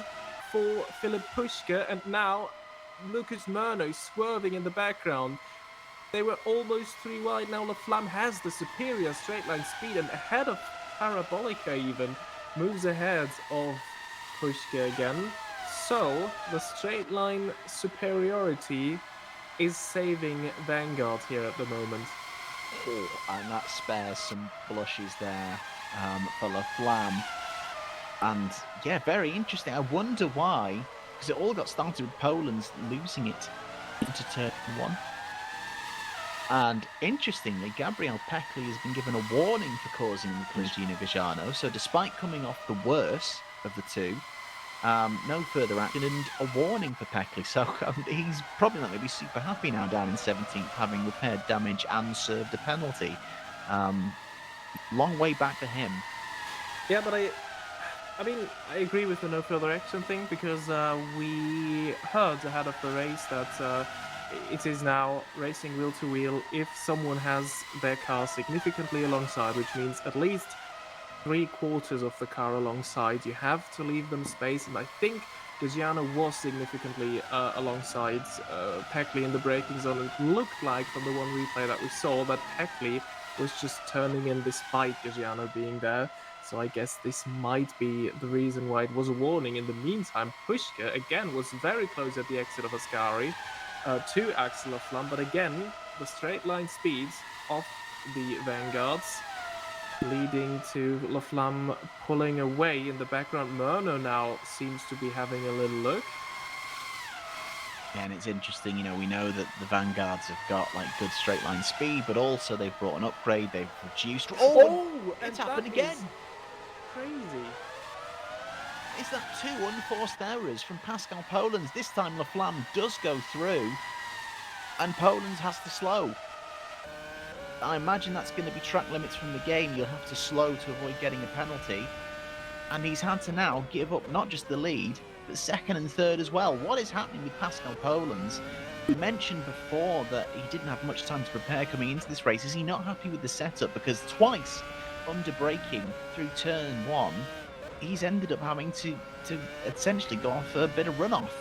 for Philip Pushka. And now Lucas Murno is swerving in the background. They were almost three wide. Now the Flam has the superior straight line speed and ahead of Parabolica even. Moves ahead of Pushka again. So the straight line superiority is saving Vanguard here at the moment. Oh, and that spares some blushes there for La Flam. And yeah, very interesting. I wonder why, because it all got started with Poland's losing it into turn one. And interestingly, Gabriel Peckley has been given a warning for causing the collision of Gagliano. So despite coming off the worse of the two, no further action and a warning for Peckley. So he's probably not going to be super happy now down in 17th, having repaired damage and served a penalty. Long way back for him. Yeah, but I mean, I agree with the no further action thing because we heard ahead of the race that it is now racing wheel to wheel if someone has their car significantly alongside, which means at least 3/4 of the car alongside. You have to leave them space, and I think Gagliano was significantly alongside Peckley in the braking zone. It looked like from the one replay that we saw that Peckley was just turning in despite Gagliano being there. So I guess this might be the reason why it was a warning. In the meantime, Pushka again was very close at the exit of Ascari to Axel Flam, but again, the straight line speeds of the Vanguards leading to La Flamme pulling away in the background. Murno now seems to be having a little look. And it's interesting, we know that the Vanguards have got like good straight line speed, but also they've brought an upgrade. They've reduced. Oh, and And it's that happened is again. crazy. Is that 2 unforced errors from Pascal Polens? This time Laflamme does go through, and Polens has to slow. I imagine that's going to be track limits from the game. You'll have to slow to avoid getting a penalty. And he's had to now give up not just the lead, but second and third as well. What is happening with Pascal Polens? We mentioned before that he didn't have much time to prepare coming into this race. Is he not happy with the setup? Because twice under braking through turn 1, he's ended up having to essentially go off a bit of runoff.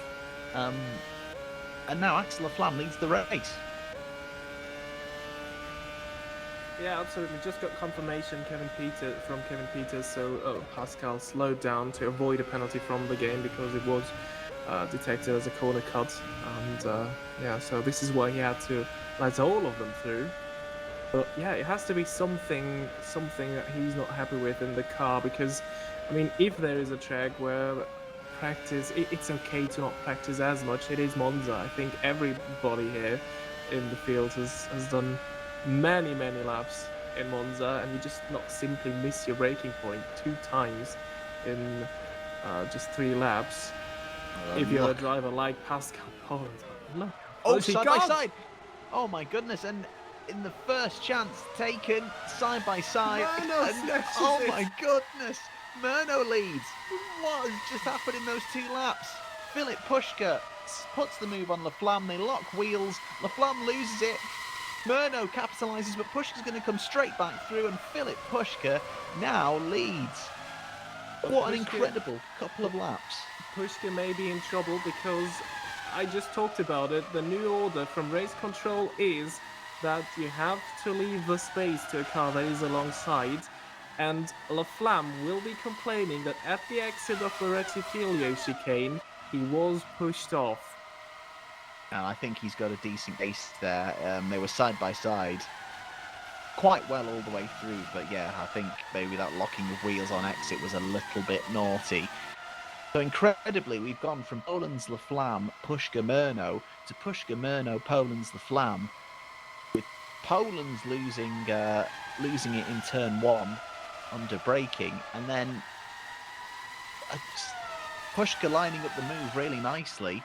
And now Axel Laflamme leads the race. Yeah, absolutely. Just got confirmation from Kevin Peters, so Pascal slowed down to avoid a penalty from the game because it was detected as a corner cut, and yeah, so this is why he had to let all of them through. But yeah, it has to be something that he's not happy with in the car, because I mean, if there is a track where it's okay to not practice as much. It is Monza. I think everybody here in the field has done many laps in Monza, and you just not simply miss your braking point 2 times in just 3 laps. If you're a Look. driver like Pascal Polens, look how Oh, close he side by got. side. Oh my goodness! And in the first chance taken side by side, Mano and snatches oh it. my goodness, Murno leads. What has just happened in those 2 laps? Philip Pushka puts the move on Laflamme. They lock wheels. Laflamme loses it. Murno capitalises, but Pushka's going to come straight back through, and Philip Pushka now leads. What an incredible couple of laps. Pushka may be in trouble because I just talked about it. The new order from race control is that you have to leave the space to a car that is alongside. And Laflamme will be complaining that at the exit of the Rettifilio chicane, he was pushed off. And I think he's got a decent pace there. They were side by side quite well all the way through, but yeah, I think maybe that locking of wheels on exit was a little bit naughty. So incredibly, we've gone from Polens Laflamme, Pushka Murno to Pushka Murno, Polens Laflamme, with Polens losing it in turn 1 under braking, and then Pushka lining up the move really nicely,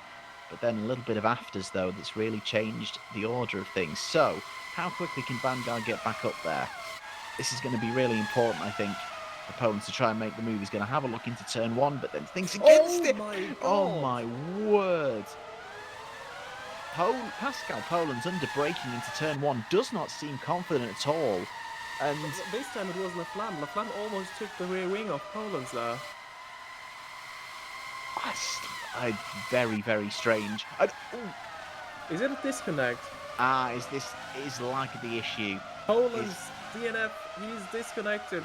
but then a little bit of afters though that's really changed the order of things. So how quickly can Vanguard get back up there? This is going to be really important, I think. Opponents to try and make the move. He's going to have a look into turn 1, but then thinks against it. My God. Oh my word! Pascal Polens under braking into turn 1 does not seem confident at all. And this time it was Laflamme. Laflamme almost took the rear wing of Polens there. very strange. Is it a disconnect? Is lag the issue? Polens, DNF, he's disconnected.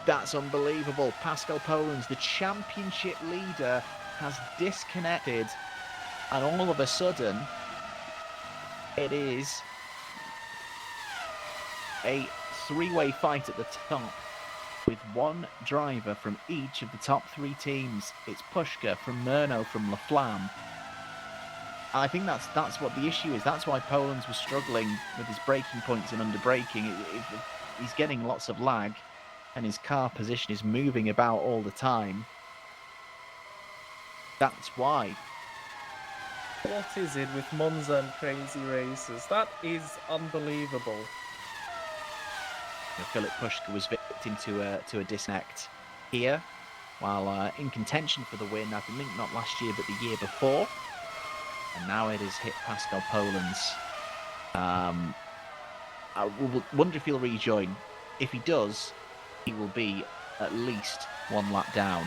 That's unbelievable. Pascal Polens, the championship leader, has disconnected, and all of a sudden, it is a 3-way fight at the top, with one driver from each of the top 3 teams. It's Pushka from Murno from Laflamme. I think that's what the issue is. That's why Polens was struggling with his braking points and under braking. He's getting lots of lag, and his car position is moving about all the time. That's why. What is it with Monza and crazy races? That is unbelievable. Philip Pushka was victim to a disconnect here, while in contention for the win. I think not last year, but the year before. And now it has hit Pascal Polens. I wonder if he'll rejoin. If he does, he will be at least 1 lap down,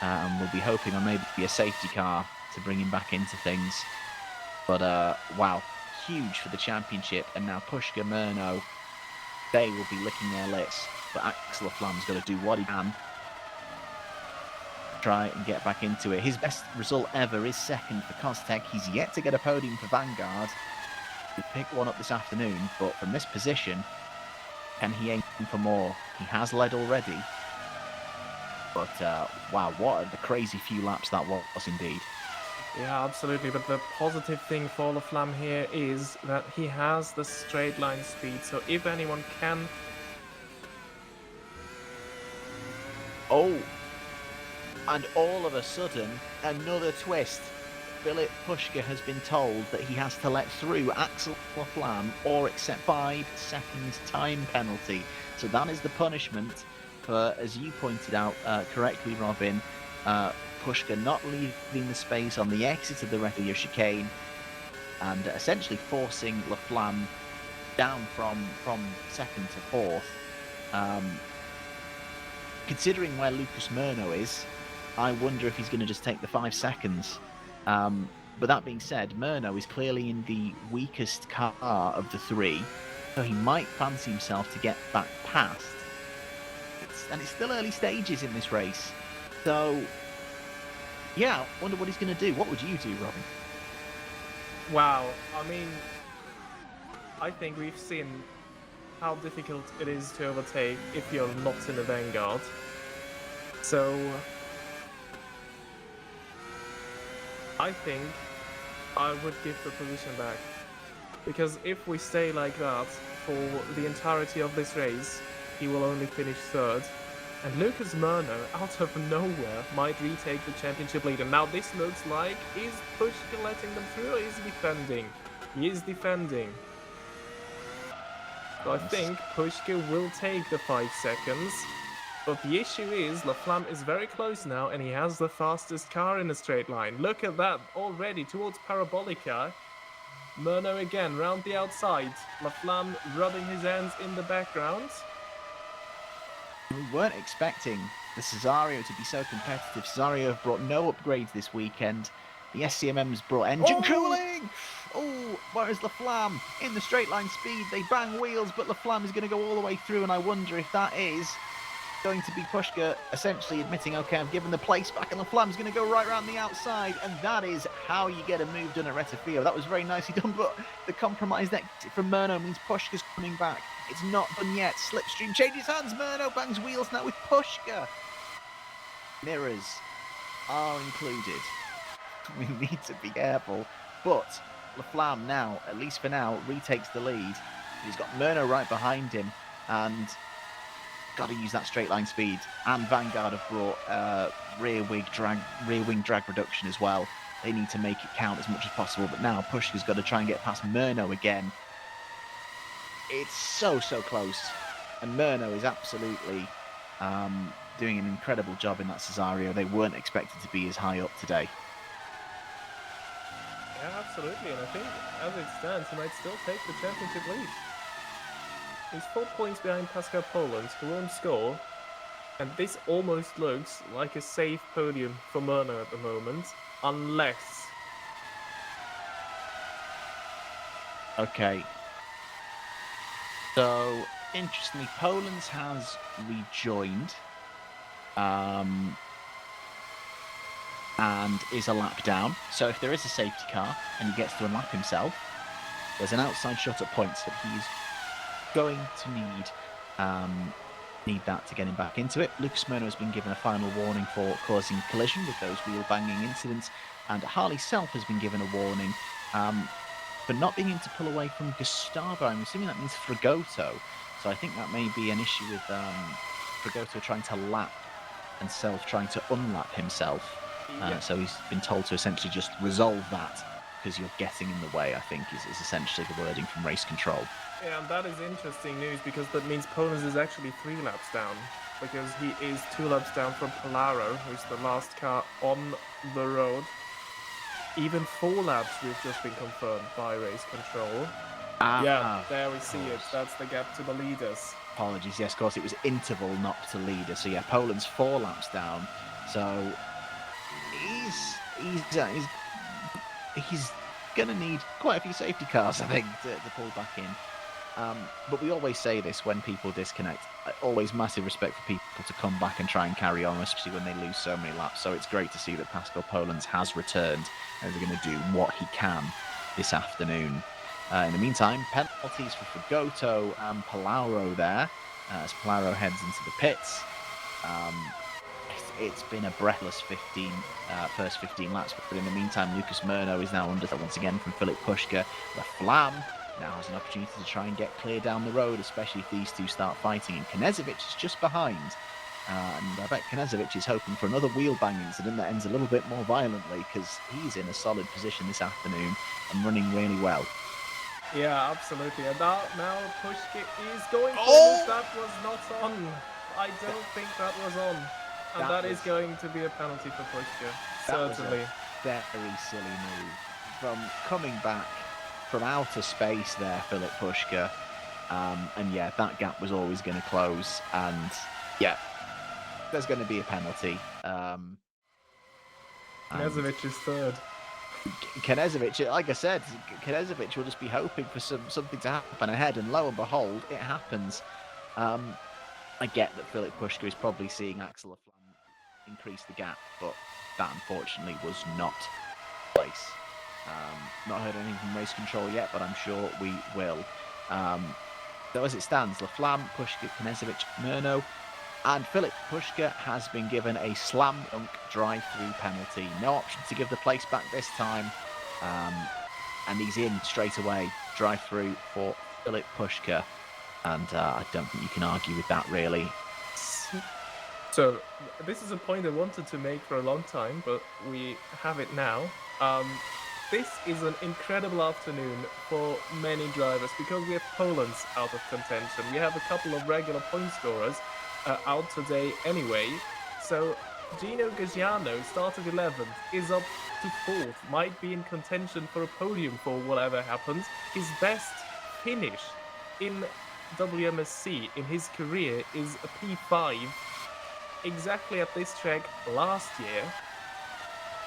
and we'll be hoping on maybe a safety car to bring him back into things. But wow, huge for the championship. And now Pushka Murno, they will be licking their lips. But Axel Laflamme's got to do what he can, try and get back into it. His best result ever is second for Kostec. He's yet to get a podium for Vanguard. He picked one up this afternoon, but from this position, can he aim for more? He has led already. But wow, what a crazy few laps that was indeed. Yeah, absolutely. But the positive thing for Laflamme here is that he has the straight line speed. So if anyone can, Oh, and all of a sudden, another twist. Philip Pushka has been told that he has to let through Axel Laflamme or accept 5 seconds time penalty. So that is the punishment for, as you pointed out correctly, Robin, Pushka not leaving the space on the exit of the Refugee chicane and essentially forcing Laflamme down from second to fourth. Considering where Lucas Murno is, I wonder if he's going to just take the 5 seconds. But that being said, Murno is clearly in the weakest car of the three, so he might fancy himself to get back past. It's still early stages in this race. So, yeah, I wonder what he's going to do. What would you do, Robin? wow. I mean, I think we've seen how difficult it is to overtake if you're not in the vanguard. So I think I would give the position back. Because if we stay like that for the entirety of this race, he will only finish third. And Lucas Murno, out of nowhere, might retake the championship lead. And now this looks like, is Pushka letting them through or is he defending? He is defending. So I think Pushka will take the 5 seconds. But the issue is, Laflamme is very close now and he has the fastest car in a straight line. Look at that, already towards Parabolica. Murno again, round the outside. Laflamme rubbing his hands in the background. We weren't expecting the Cesario to be so competitive. Cesario have brought no upgrades this weekend. The SCMM's brought engine cooling! Oh, whereas Laflamme in the straight line speed, they bang wheels, but Laflamme is going to go all the way through, and I wonder if that is going to be Pushka essentially admitting, okay, I've given the place back, and Laflamme's going to go right around the outside, and that is how you get a move done at Retafio. That was very nicely done, but the compromised exit from Murno means Pushka's coming back. It's not done yet. Slipstream changes hands. Murno bangs wheels now with Pushka. Mirrors are included. We need to be careful. But Laflamme now, at least for now, retakes the lead. He's got Murno right behind him, and got to use that straight line speed. And Vanguard have brought rear wing drag reduction as well. They need to make it count as much as possible. But now Pushka's got to try and get past Murno again. It's so close, and Murno is absolutely doing an incredible job in that Cesario. They weren't expected to be as high up today. Yeah, absolutely, and I think as it stands, he might still take the championship lead. He's 4 points behind Pascal Poland, who won't score, and this almost looks like a safe podium for Murno at the moment, unless... Okay. So, interestingly, Poland's has rejoined and is a lap down. So if there is a safety car and he gets to unlap himself, there's an outside shot at points that he's going to need that to get him back into it. Lucas Murno has been given a final warning for causing a collision with those wheel banging incidents, and Harley Self has been given a warning for not being able to pull away from Gustavo. I'm assuming that means Fragoto. So I think that may be an issue with Fragoto trying to lap and Self trying to unlap himself. So he's been told to essentially just resolve that because you're getting in the way, I think, is essentially the wording from race control. Yeah, and that is interesting news because that means Poland is actually 3 laps down, because he is 2 laps down from Polaro, who's the last car on the road. Even 4 laps we've just been confirmed by race control. Yeah, there we see it. That's the gap to the leaders. Apologies, yes, of course, it was interval, not to leader. So yeah, Poland's 4 laps down. So he's going to need quite a few safety cars, I think, to pull back in. But we always say this when people disconnect. Always massive respect for people to come back and try and carry on, especially when they lose so many laps. So it's great to see that Pascal Poland has returned and is going to do what he can this afternoon. In the meantime, penalties for Fragoto and Polaro there, as Polaro heads into the pits. it's been a breathless first 15 laps. But in the meantime, Lucas Murno is now under once again from Philip Pushka. The Flam now has an opportunity to try and get clear down the road, especially if these two start fighting. And Knezovic is just behind. And I bet Knezovic is hoping for another wheel bang incident that ends a little bit more violently, because he's in a solid position this afternoon and running really well. Yeah, absolutely. And now Pushka is going for Oh! this. That was not on. I don't think that was on. And that is going to be a penalty for Pushka. Certainly. That was a very silly move. From coming back from outer space there, Philip Pushka. And yeah, that gap was always going to close. And yeah, there's going to be a penalty. Knezovic is third. Knezovic, like I said, Knezovic will just be hoping for something to happen ahead, and lo and behold, it happens. I get that Philip Pushka is probably seeing Axel Laflamme increase the gap, but that unfortunately was not the place. Not heard anything from race control yet, but I'm sure we will. So as it stands, Laflamme, Pushka, Knezovic, Murno, and Philip Pushka has been given a slam dunk drive-through penalty. No option to give the place back this time. And he's in straight away. Drive-through for Philip Pushka. And I don't think you can argue with that, really. So this is a point I wanted to make for a long time, but we have it now. This is an incredible afternoon for many drivers, because we have Poland's out of contention. We have a couple of regular point scorers out today anyway. So Gino Gagiano started 11th, is up to 4th, might be in contention for a podium for whatever happens. His best finish in WMSC in his career is a P5, exactly at this track last year.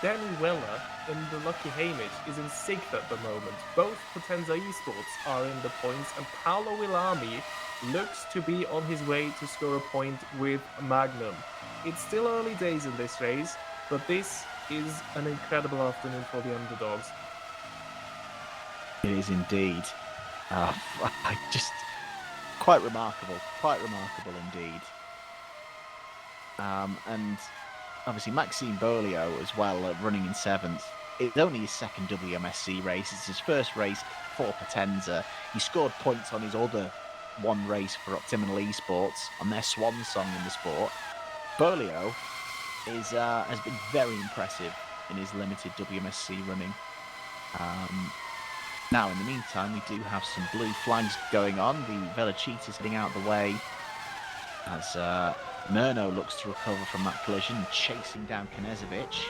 Danny Weller in the Lucky Hamish is in 6th at the moment. Both Potenza Esports are in the points, and Paolo Villami looks to be on his way to score a point with Magnum. It's still early days in this race, but this is an incredible afternoon for the underdogs. It is indeed. Quite remarkable indeed. And obviously Maxime Beaulieu as well, running in 7th. It's only his second WMSC race. It's his first race for Potenza. He scored points on his other one race for Optimal Esports on their swan song in the sport. Beaulieu has been very impressive in his limited WMSC running. Now, in the meantime, we do have some blue flags going on. The Velocitas heading out the way as Murno looks to recover from that collision, chasing down Knezovic.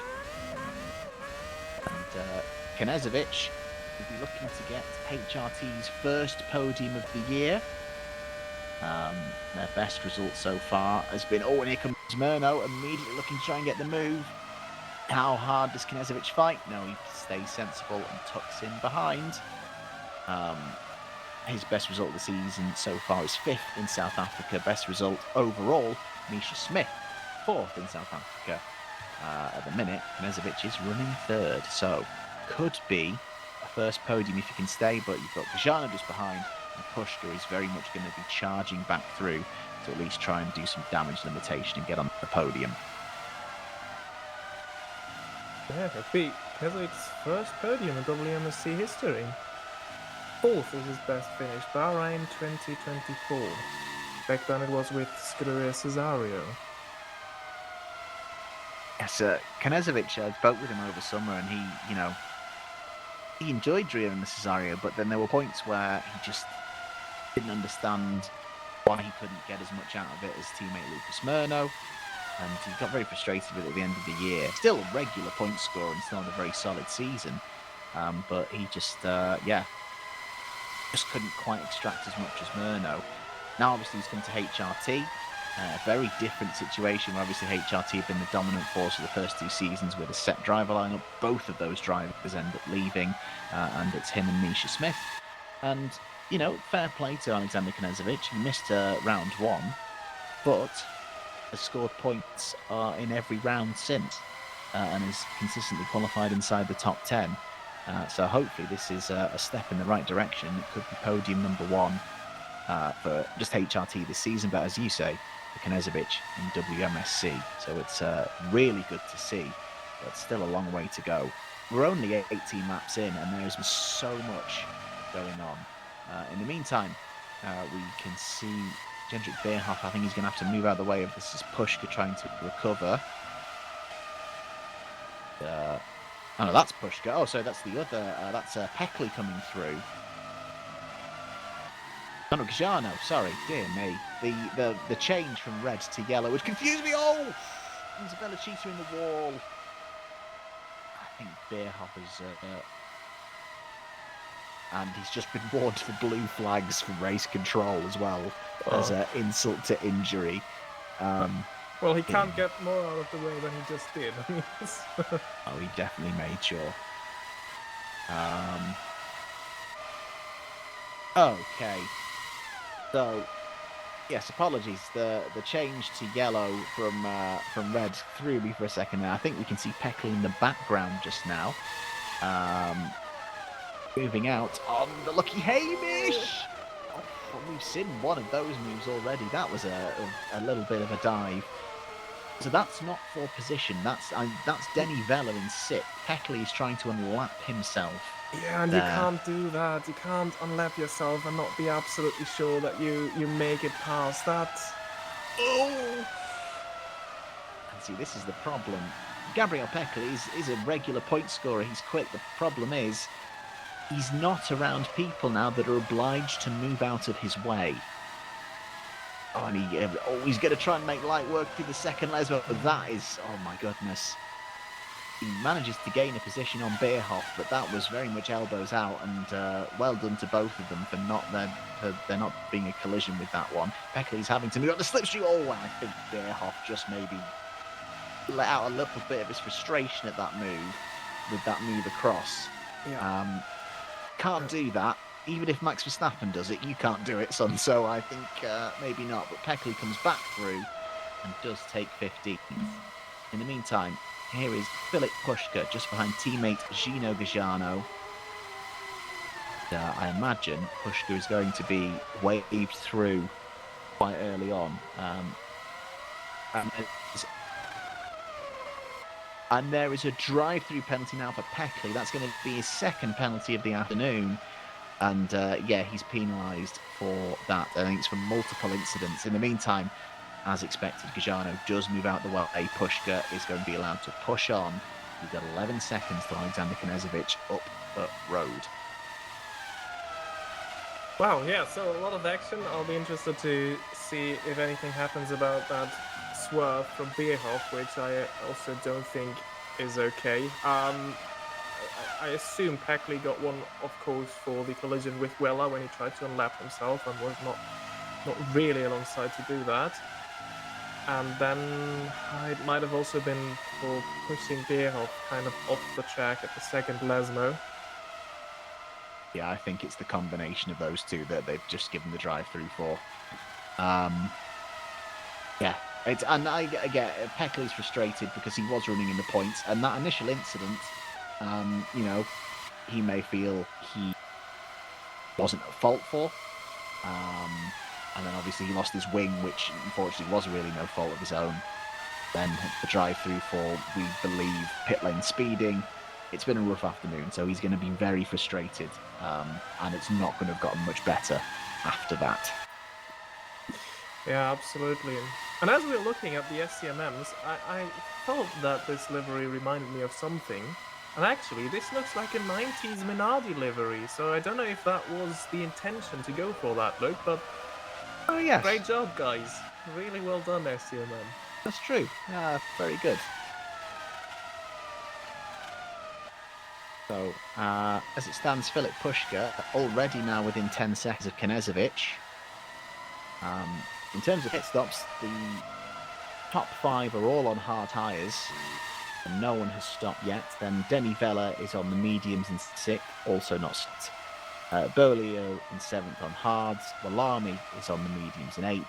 And Knezovic will be looking to get HRT's first podium of the year. Their best result so far has been... Oh, and here comes Murno, immediately looking to try and get the move. How hard does Knezovic fight? No, he stays sensible and tucks in behind. His best result of the season so far is 5th in South Africa. Best result overall, Misha Smith, 4th in South Africa. At the minute, Knezovic is running 3rd, so could be a first podium if he can stay, but you've got Gagiano just behind, and Pushka is very much going to be charging back through to at least try and do some damage limitation and get on the podium. Yeah, that'd be Kezovic's first podium in WMSC history. 4th is his best finish, Bahrain 2024. Back then it was with Scuderia Cesario. Yes, Knezovic, I spoke with him over summer, and he enjoyed driving the Cesario, but then there were points where he just didn't understand why he couldn't get as much out of it as teammate Lucas Murno, and he got very frustrated with it at the end of the year. Still a regular point scorer and still had a very solid season, but he just couldn't quite extract as much as Murno. Now obviously he's come to HRT, a very different situation where obviously HRT have been the dominant force for the first 2 seasons with a set driver lineup. Both of those drivers end up leaving, and it's him and Misha Smith. And, fair play to Alexander Knezovic. He missed round 1, but has scored points in every round since, and has consistently qualified inside the top 10. So hopefully this is a step in the right direction. It could be podium number 1 for just HRT this season, but as you say, for Knezovic in WMSC. So it's really good to see, but still a long way to go. We're only 18 laps in, and there's so much going on. In the meantime, we can see Jendrik Beerhoff. I think he's going to have to move out of the way of this. Is Pushka trying to recover? Oh no, that's Pushka. Oh, so that's the other. That's Peckley coming through. Oh no, Gajano. Sorry, dear me. The change from red to yellow would confuse me. Oh, Isabella Cheetah in the wall. I think Beerhoff is. And he's just been warned for blue flags from race control as well as an insult to injury. Well, he can't get more out of the way than he just did. I mean, oh, he definitely made sure. Okay. So, yes, apologies. The change to yellow from red threw me for a second there. I think we can see Peckley in the background just now. Moving out on the lucky Hamish. Oh, well, we've seen one of those moves already. That was a little bit of a dive. So that's not for position. That's Denny Vella in sixth. Peckley is trying to unlap himself. yeah, and you can't do that. You can't unlap yourself and not be absolutely sure that you make it past that. Oh! And see, this is the problem. Gabriel Peckley is a regular point scorer. He's quick. The problem is he's not around people now that are obliged to move out of his way. Oh, and he's going to try and make light work through the second lesbo, but that is, oh my goodness. He manages to gain a position on Beerhoff, but that was very much elbows out, and well done to both of them for there not being a collision with that one. Peckley's having to move on the slipstream. Oh, and I think Beerhoff just maybe let out a little bit of his frustration at that move across. Yeah. Can't do that. Even if Max Verstappen does it, you can't do it, son. So I think maybe not. But Peckley comes back through and does take 15th. In the meantime, here is Filip Pushka just behind teammate Gino Gajano. I imagine Pushka is going to be waved through quite early on. And there is a drive-through penalty now for Peckley. That's going to be his second penalty of the afternoon. And yeah, he's penalised for that. I think it's for multiple incidents. In the meantime, as expected, Gajano does move out the way. Pushka is going to be allowed to push on. He's got 11 seconds to Alexander Knezovic up the road. Wow, yeah, so a lot of action. I'll be interested to see if anything happens about that swerve from Beerhoff, which I also don't think is okay. I assume Peckley got one, of course, for the collision with Weller when he tried to unlap himself and was not really alongside to do that. And then it might have also been for pushing Beerhoff kind of off the track at the second Lesmo. Yeah, I think it's the combination of those two that they've just given the drive-through for. Yeah, I get Peckley's frustrated because he was running in the points, and that initial incident, he may feel he wasn't at fault for. And then obviously he lost his wing, which unfortunately was really no fault of his own. Then the drive-through for, we believe, pit lane speeding. It's been a rough afternoon, so he's going to be very frustrated, and it's not going to have gotten much better after that. Yeah, absolutely. And as we were looking at the SCMMs, I felt that this livery reminded me of something. And actually, this looks like a 90s Minardi livery, so I don't know if that was the intention to go for that look, but Oh, yes. Great job, guys. Really well done, SCMM. That's true. Very good. So, as it stands, Filip Pushka already now within 10 seconds of Knezovic. In terms of pit stops, the top 5 are all on hard tyres, and no one has stopped yet. Then Denny Vella is on the mediums in 6th, also not stopped. Bolio in 7th on hards. Walami is on the mediums in 8th.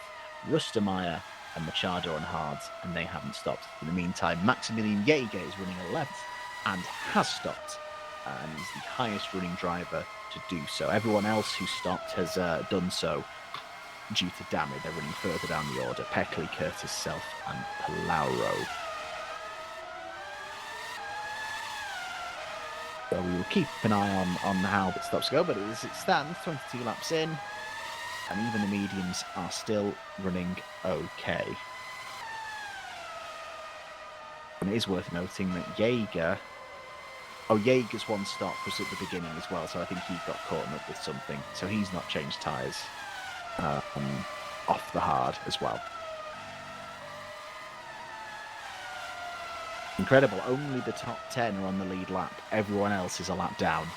Rustermeyer and Machado on hards, and they haven't stopped. In the meantime, Maximilian Jaeger is running 11th and has stopped, and is the highest running driver to do so. Everyone else who stopped has done so due to damage. They're running further down the order. Peckley, Curtis, Self, and Palauro. So we will keep an eye on how it stops go, but as it stands, 22 laps in, and even the mediums are still running okay. And it is worth noting that Jaeger's one stop was at the beginning as well, so I think he got caught up with something. So he's not changed tyres off the hard as well. Incredible, only the top 10 are on the lead lap. Everyone else is a lap down.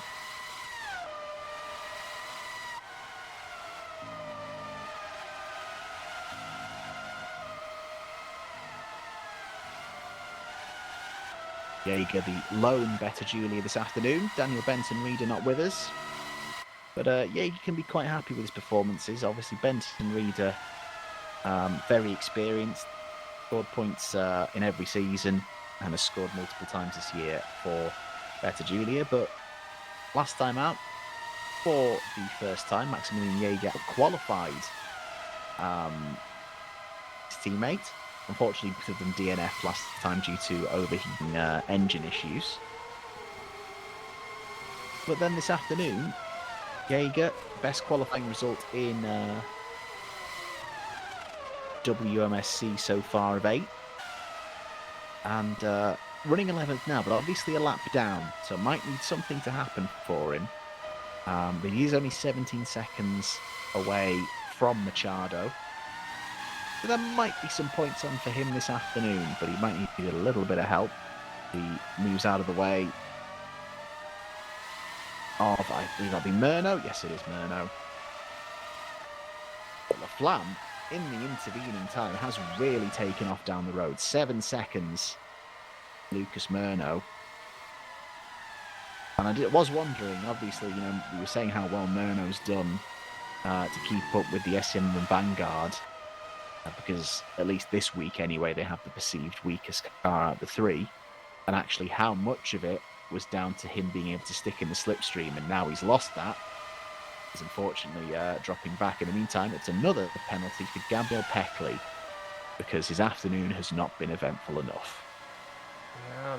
Jaeger, the lone better Julia this afternoon. Daniel Benson Reed are not with us. But Jaeger can be quite happy with his performances. Obviously, Benson Reed are very experienced, scored points in every season, and has scored multiple times this year for Better Julia. But last time out, for the first time, Maximilian Jaeger qualified his teammate. Unfortunately, both of them DNF last time due to overheating engine issues. But then this afternoon, Jaeger, best qualifying result in WMSC so far of 8. And running 11th now, but obviously a lap down, so might need something to happen for him. But he is only 17 seconds away from Machado. So there might be some points on for him this afternoon, but he might need a little bit of help. He moves out of the way of, I believe that'll be Murno. Yes, it is Murno. But Laflamme, in the intervening time, has really taken off down the road. 7 seconds, Lucas Murno. And I was wondering, obviously, we were saying how well Murno's done to keep up with the SM and Vanguard, because at least this week anyway, they have the perceived weakest car out of the 3, and actually how much of it was down to him being able to stick in the slipstream, and now he's lost that. He's unfortunately dropping back. In the meantime, it's another penalty for Gabriel Peckley, because his afternoon has not been eventful enough. Yeah,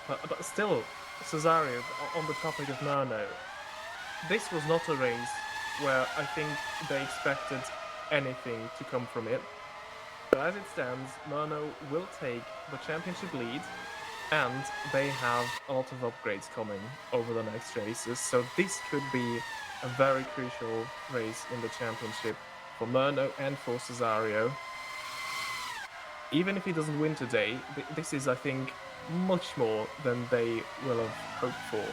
but still, Cesario, on the topic of Murno, this was not a race where I think they expected anything to come from it. But as it stands, Murno will take the championship lead, and they have a lot of upgrades coming over the next races. So this could be a very crucial race in the championship for Murno and for Cesario. Even if he doesn't win today, this is, I think, much more than they will have hoped for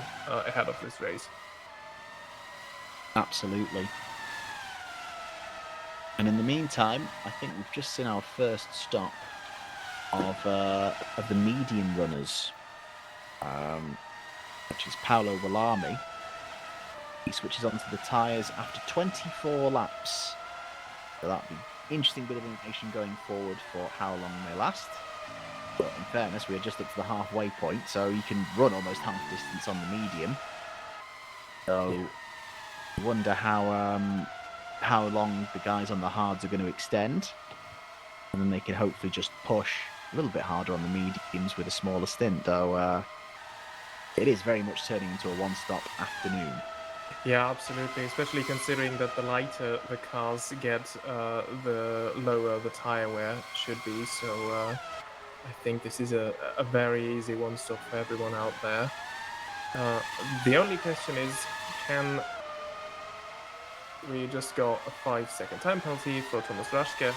ahead of this race. Absolutely. And in the meantime, I think we've just seen our first stop of the medium runners, which is Paolo Villami. He switches onto the tyres after 24 laps. So that'll be interesting bit of information going forward for how long they last. But in fairness, we're just up to the halfway point, so you can run almost half distance on the medium. So I wonder how long the guys on the hards are going to extend, and then they can hopefully just push a little bit harder on the mediums with a smaller stint, though it is very much turning into a one-stop afternoon. Yeah, absolutely, especially considering that the lighter the cars get, the lower the tire wear should be, so I think this is a very easy one-stop for everyone out there. The only question is, we just got a 5-second time penalty for Thomas Raschke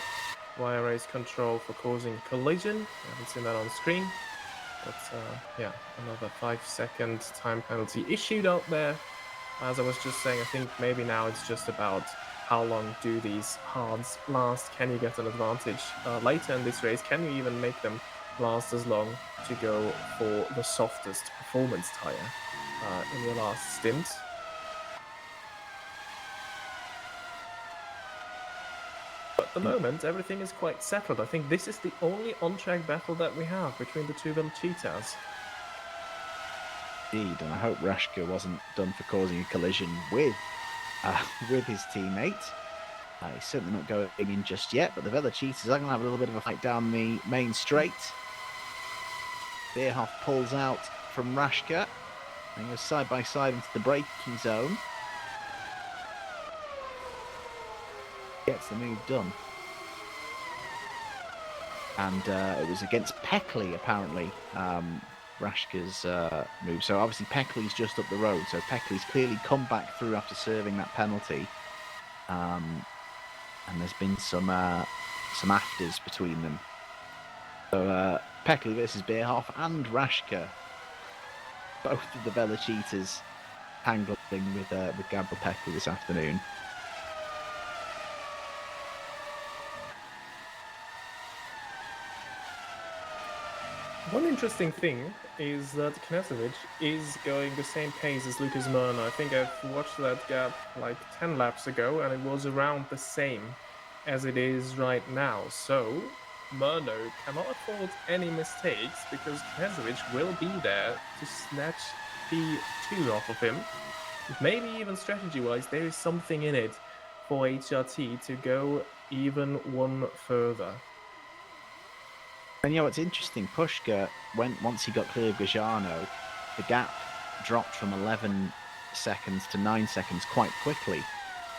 via race control for causing a collision. I haven't seen that on screen, but yeah, another 5-second time penalty issued out there. As I was just saying, I think maybe now it's just about how long do these hards last. Can you get an advantage later in this race? Can you even make them last as long to go for the softest performance tire in your last stint? At the moment, everything is quite settled. I think this is the only on-track battle that we have between the two Velocitas. Indeed, and I hope Raschke wasn't done for causing a collision with his teammate. He's certainly not going in just yet, but the Velocitas are going to have a little bit of a fight down the main straight. Beerhoff pulls out from Rashka and goes side by side into the braking zone. Gets the move done. And it was against Peckley, apparently, Rashka's move. So obviously Peckley's just up the road. So Peckley's clearly come back through after serving that penalty. And there's been some afters between them. So Peckley versus Beerhoff and Rashka. Both of the Velocitas hangling with Gabriel Peckley this afternoon. One interesting thing is that Knezovic is going the same pace as Lucas Murno. I think I've watched that gap like 10 laps ago, and it was around the same as it is right now. So Murno cannot afford any mistakes because Knezovic will be there to snatch P2 off of him. Maybe even strategy-wise, there is something in it for HRT to go even one further. And what's interesting, Pushka, once he got clear of Gajano, the gap dropped from 11 seconds to 9 seconds quite quickly.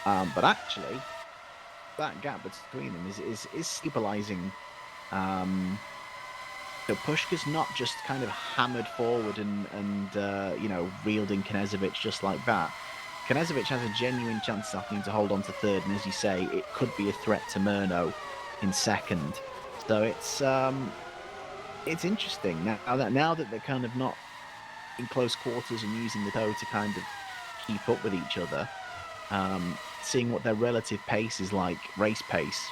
But actually, that gap between them is stabilizing. So Pushka's not just kind of hammered forward and reeled in Knezovic just like that. Knezovic has a genuine chance this afternoon to hold on to third, and as you say, it could be a threat to Murno in second. So it's interesting now that they're kind of not in close quarters and using the toe to kind of keep up with each other. Seeing what their relative pace is like, race pace,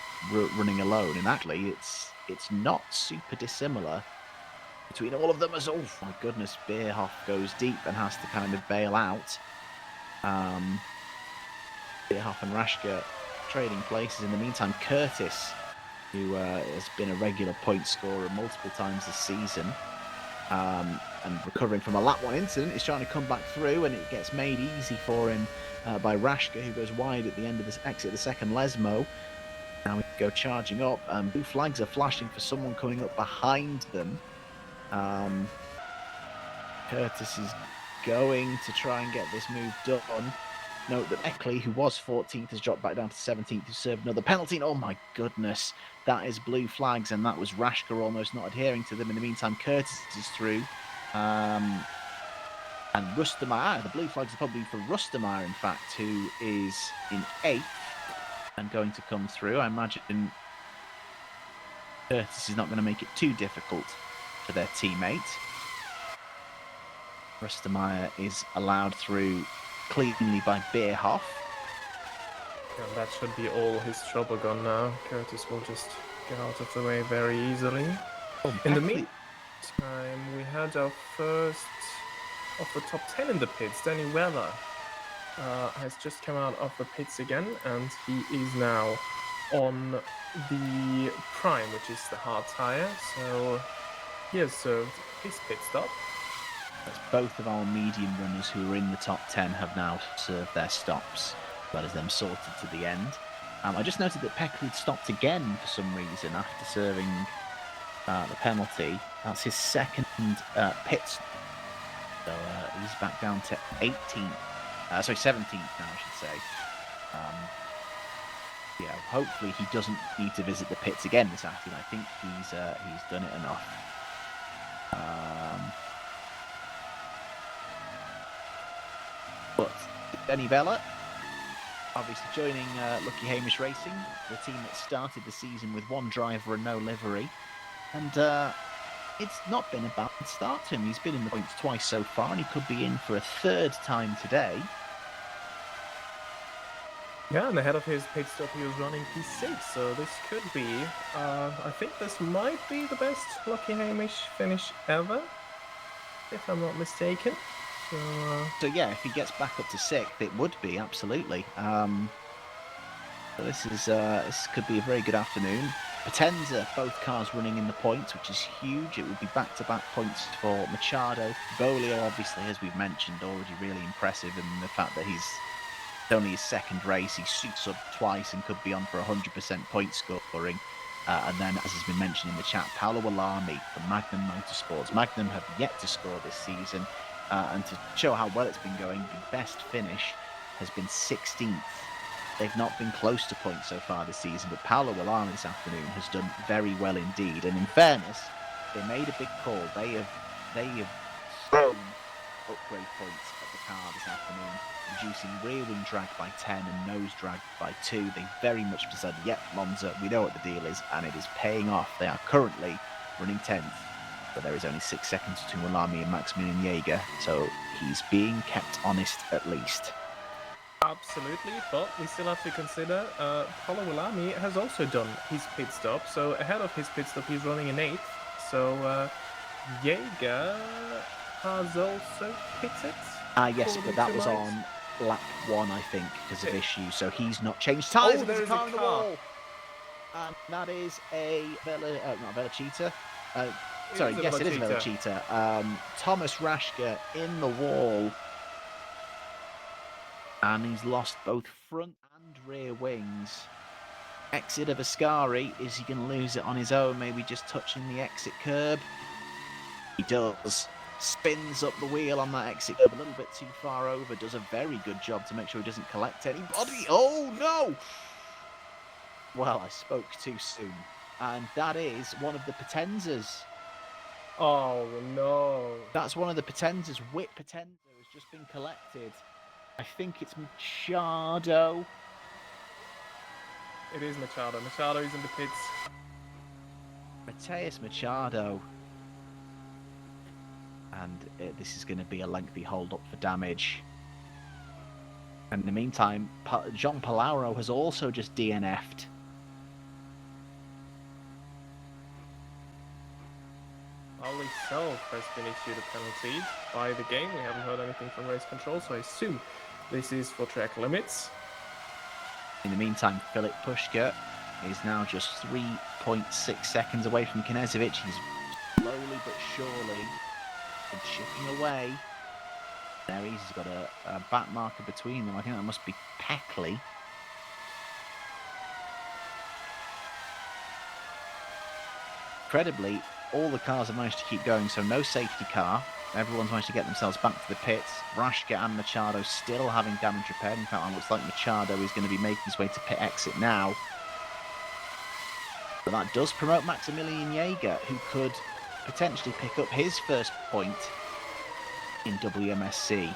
running alone, and actually it's not super dissimilar between all of them. As oh my goodness, Beerhoff goes deep and has to kind of bail out. Beerhoff and Rashka trading places. In the meantime, Curtis, who has been a regular point scorer multiple times this season, and recovering from a lap 1 incident, is trying to come back through, and it gets made easy for him by Rashka, who goes wide at the end of this exit, the second Lesmo. Now we go charging up. Blue flags are flashing for someone coming up behind them. Curtis is going to try and get this move done. Note that Eckley, who was 14th, has dropped back down to 17th, who served another penalty. And oh my goodness, that is blue flags, and that was Rashka almost not adhering to them. In the meantime, Curtis is through. And Rustemeyer, the blue flags are probably for Rustemeyer, in fact, who is in 8th and going to come through. I imagine Curtis is not going to make it too difficult for their teammate. Rustemeyer is allowed through cleanly by Beerhoff. And that should be all his trouble gone now. Curtis will just get out of the way very easily. In the meantime, we had our first of the top 10 in the pits. Danny Weller has just come out of the pits again, and he is now on the Prime, which is the hard tire. So he has served his pit stop. That's both of our medium runners who are in the top 10 have now served their stops, as well as them sorted to the end. I just noted that Peckley had stopped again for some reason after serving the penalty. That's his second pit stop. So he's back down to 17th now, I should say. Hopefully he doesn't need to visit the pits again this afternoon. I think he's done it enough. But Denny Vella, obviously joining Lucky Hamish Racing, the team that started the season with one driver and no livery. And it's not been a bad start to him. He's been in the points twice so far, and he could be in for a third time today. Yeah, and ahead of his pit stop, he was running P6, so this could be, I think this might be the best Lucky Hamish finish ever, if I'm not mistaken. So yeah, if he gets back up to 6th, it would be, absolutely. So this could be a very good afternoon. Potenza, both cars running in the points, which is huge. It would be back-to-back points for Machado. Bolio, obviously, as we've mentioned, already really impressive in the fact that he's only his second race. He suits up twice and could be on for 100% point scoring. And then, as has been mentioned in the chat, Paolo Alami from Magnum Motorsports. Magnum have yet to score this season. And to show how well it's been going, the best finish has been 16th. They've not been close to points so far this season, but Paolo Alami this afternoon has done very well indeed. And in fairness, they made a big call. They have thrown upgrade points at the car this afternoon, reducing rear wing drag by 10 and nose drag by 2. They very much decided, yep, Monza, we know what the deal is, and it is paying off. They are currently running 10th, but there is only 6 seconds between Alami and Maximilian Jaeger, so he's being kept honest at least. Absolutely, but we still have to consider Paolo Alami has also done his pit stop. So ahead of his pit stop, he's running in 8th. So Jaeger has also pitted. Yes, but that was on lap 1, I think, because of issues. So he's not changed tyres. Oh, there is a car in the wall. And that is a not a Velocita. Sorry, yes, it is a Velocita. Thomas Raschke in the wall. And he's lost both front and rear wings. Exit of Ascari. Is he going to lose it on his own? Maybe just touching the exit curb? He does. Spins up the wheel on that exit curb a little bit too far over. Does a very good job to make sure he doesn't collect anybody. Oh, no! Well, I spoke too soon. And that is one of the Potenzas. Oh, no. That's one of the Potenzas. Whit Potenza has just been collected. I think it's Machado. It is Machado. Machado is in the pits. Mateus Machado. And this is going to be a lengthy hold-up for damage. And in the meantime, John Palauro has also just DNF'd. Ali Self has been issued a penalty by the game. We haven't heard anything from race control, so I assume this is for track limits. In the meantime, Filip Puška is now just 3.6 seconds away from Knežević. He's slowly but surely been chipping away. There he's got a back marker between them. I think that must be Peckley. Incredibly, all the cars have managed to keep going, so no safety car. Everyone's managed to get themselves back to the pits. Raschke and Machado still having damage repaired. In fact, it looks like Machado is going to be making his way to pit exit now. But that does promote Maximilian Jaeger, who could potentially pick up his first point in WMSC.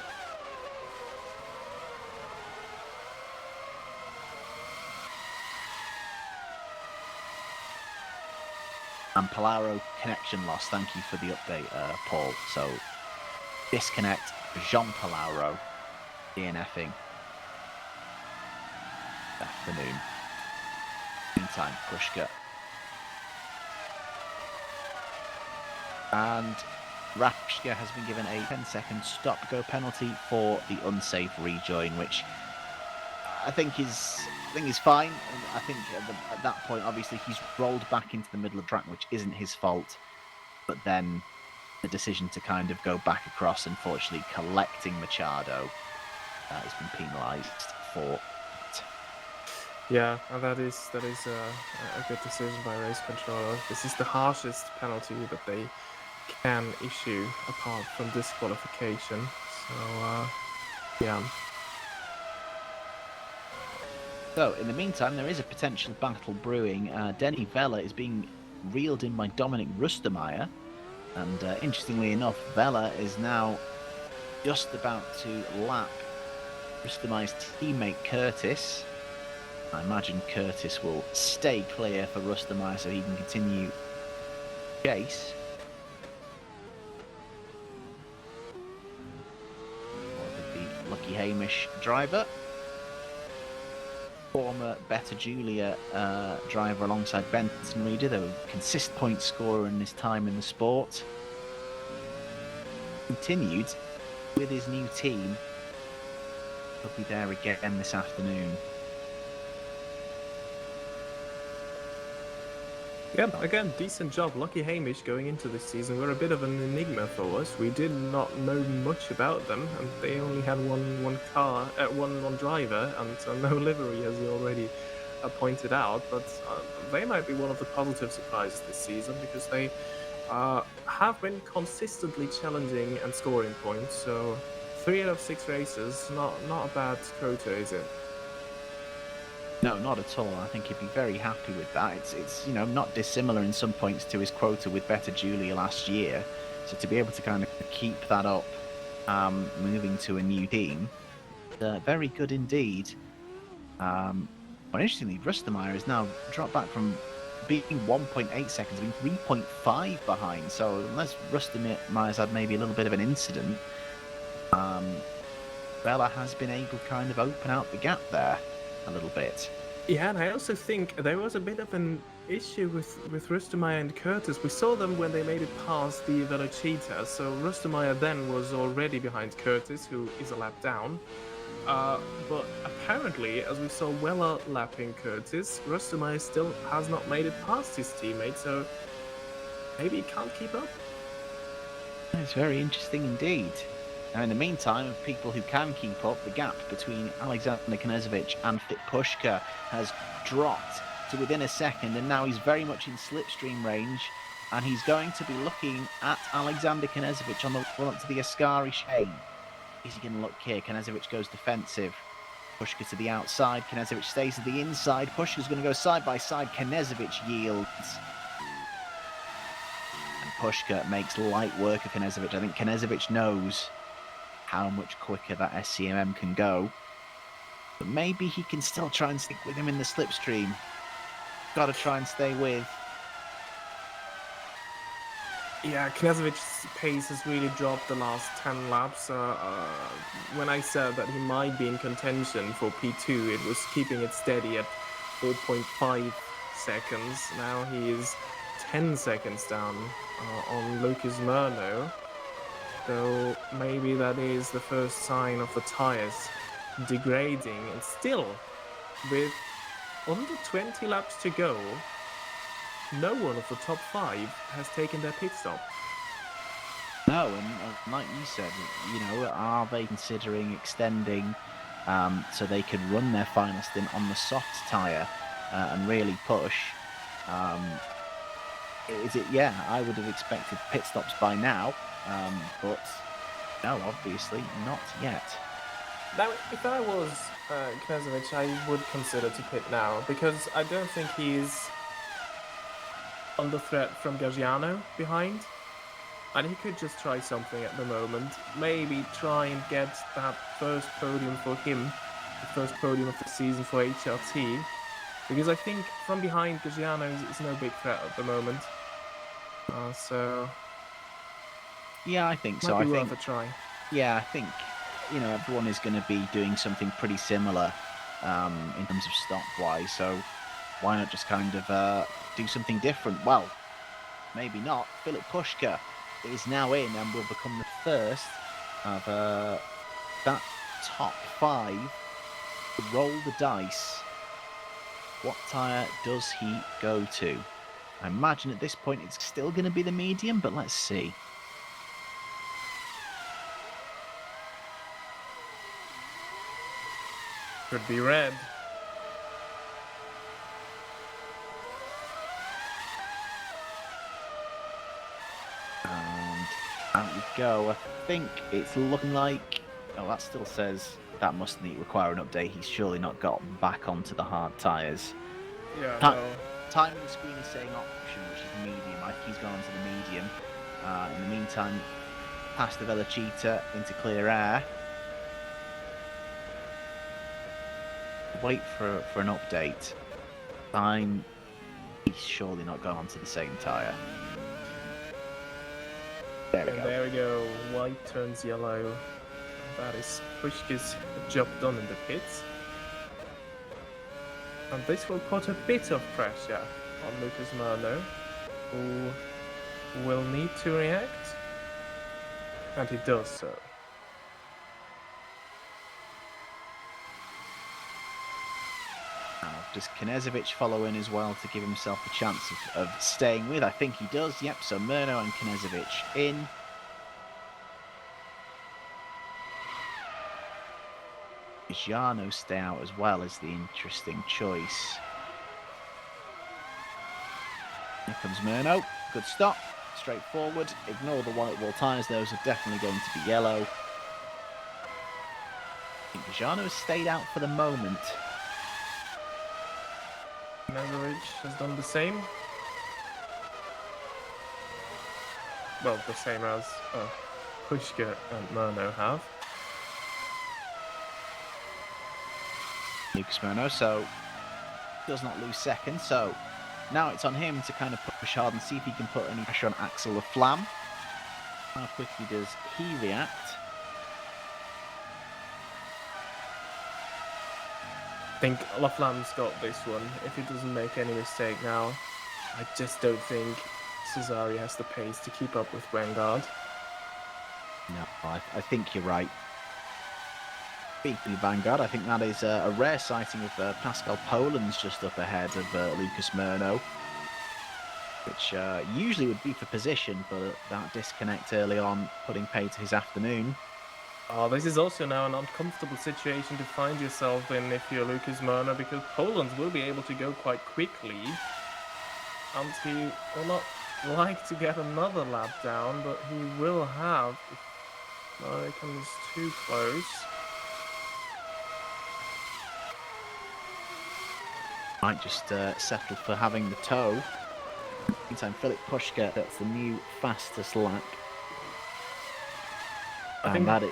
And Palauro connection loss. Thank you for the update, Paul. So, disconnect for Jean Palauro, DNFing. Afternoon. Meantime, Puška. And Raschke has been given a 10-second stop-go penalty for the unsafe rejoin, which I think is fine. I think at that point, obviously, he's rolled back into the middle of the track, which isn't his fault. But then the decision to kind of go back across, unfortunately, collecting Machado has been penalised for it. Yeah, and that is a good decision by race controller. This is the harshest penalty that they can issue apart from disqualification. So, yeah. So, in the meantime, there is a potential battle brewing. Denny Vella is being reeled in by Dominic Rustemeyer. And interestingly enough, Vella is now just about to lap Rustemeyer's teammate Curtis. I imagine Curtis will stay clear for Rustemeyer so he can continue chase. Or the Lucky Hamish driver. Former Better Julia driver alongside Benson Reader, though consistent point scorer in his time in the sport. Continued with his new team. He'll be there again this afternoon. Yeah, again, decent job. Lucky Hamish going into this season were a bit of an enigma for us. We did not know much about them, and they only had one car, one driver, and no livery, as you already pointed out. But they might be one of the positive surprises this season because they have been consistently challenging and scoring points. So 3 out of 6 races, not a bad quota, is it? No, not at all. I think he'd be very happy with that. It's not dissimilar in some points to his quota with Better Julia last year. So to be able to kind of keep that up, moving to a new team, very good indeed. But interestingly, Rustemeyer has now dropped back from being 1.8 seconds, being 3.5 behind. So unless Rustemeyer's had maybe a little bit of an incident, Bella has been able to kind of open out the gap there a little bit. Yeah, and I also think there was a bit of an issue with Rustemeyer and Curtis. We saw them when they made it past the Velocita, so Rustemeyer then was already behind Curtis, who is a lap down. But apparently, as we saw Weller lapping Curtis, Rustemeyer still has not made it past his teammate, so maybe he can't keep up. It's very interesting indeed. Now, in the meantime, of people who can keep up, the gap between Alexander Knezovic and Fit Pushka has dropped to within a second, and now he's very much in slipstream range, and he's going to be looking at Alexander Knezovic on the run up to the Ascari Shane. Is he going to look here? Knezovic goes defensive. Pushka to the outside. Knezovic stays to the inside. Pushka's going to go side by side. Knezovic yields. And Pushka makes light work of Knezovic. I think Knezovic knows how much quicker that SCMM can go. But maybe he can still try and stick with him in the slipstream. Got to try and stay with. Yeah, Knezovic's pace has really dropped the last 10 laps. When I said that he might be in contention for P2, it was keeping it steady at 4.5 seconds. Now he is 10 seconds down on Lucas Murno. So maybe that is the first sign of the tires degrading. And still, with under 20 laps to go, no one of the top 5 has taken their pit stop. No, and like you said, are they considering extending so they can run their final stint on the soft tyre and really push? Is it? Yeah, I would have expected pit stops by now, but no, obviously not yet. Now, if I was Knezovic, I would consider to pit now, because I don't think he's under threat from Gaggiano behind. And he could just try something at the moment. Maybe try and get that first podium for him, the first podium of the season for HRT. Because I think from behind, Gaggiano is no big threat at the moment. So Yeah, I think might so. be I worth think. a try. Yeah, I think everyone is going to be doing something pretty similar in terms of stop-wise. So why not just kind of do something different? Well, maybe not. Philip Pushka is now in and will become the first of that top 5 to roll the dice. What tyre does he go to? I imagine at this point it's still going to be the medium, but let's see. Could be red. And out we go. I think it's looking like... Oh, that still says that must require an update. He's surely not got back onto the hard tyres. Yeah, Ta- no. Timing the screen is saying option, which is medium. I think he's gone onto the medium. In the meantime, past the Velocita into clear air. Wait for an update. He's surely not gone onto the same tyre. There we go. There we go. White turns yellow. That is Pushka's job done in the pits. And this will put a bit of pressure on Lucas Murno, who will need to react. And he does so. Does Knežević follow in as well to give himself a chance of staying with? I think he does. Yep, so Murno and Knežević in. Jarno stay out as well as the interesting choice. Here comes Murno. Good stop. Straightforward. Ignore the white wall tyres. Those are definitely going to be yellow. I think Jarno has stayed out for the moment. Knežević has done the same. Well, the same as Puška and Murno have. Lucas Murno, so does not lose second. So now it's on him to kind of push hard and see if he can put any pressure on Axel Laflamme. How quickly does he react? I think Laflamme's got this one. If he doesn't make any mistake now, I just don't think Cesari has the pace to keep up with Vanguard. No, I think you're right. Speaking of Vanguard, I think that is a rare sighting of Pascal Poland's just up ahead of Lucas Murno, which usually would be for position, but that disconnect early on putting pay to his afternoon. Oh, this is also now an uncomfortable situation to find yourself in if you're Lucas Murno, because Poland will be able to go quite quickly, and he will not like to get another lap down, but he will have if Murno comes too close. Might just settle for having the tow. Meantime, Filip Puška, that's the new fastest lap. And that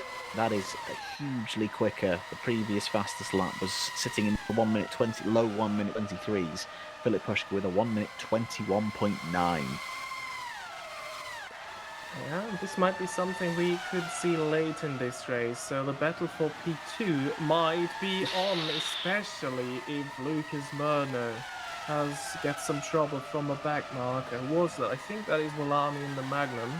is hugely quicker. The previous fastest lap was sitting in the 1 minute 20, low 1 minute 23s. Filip Puška with a 1 minute 21.9. Yeah, this might be something we could see late in this race. So the battle for P2 might be on, especially if Lucas Murno gets some trouble from a back marker. Was that? I think that is Volami in the Magnum.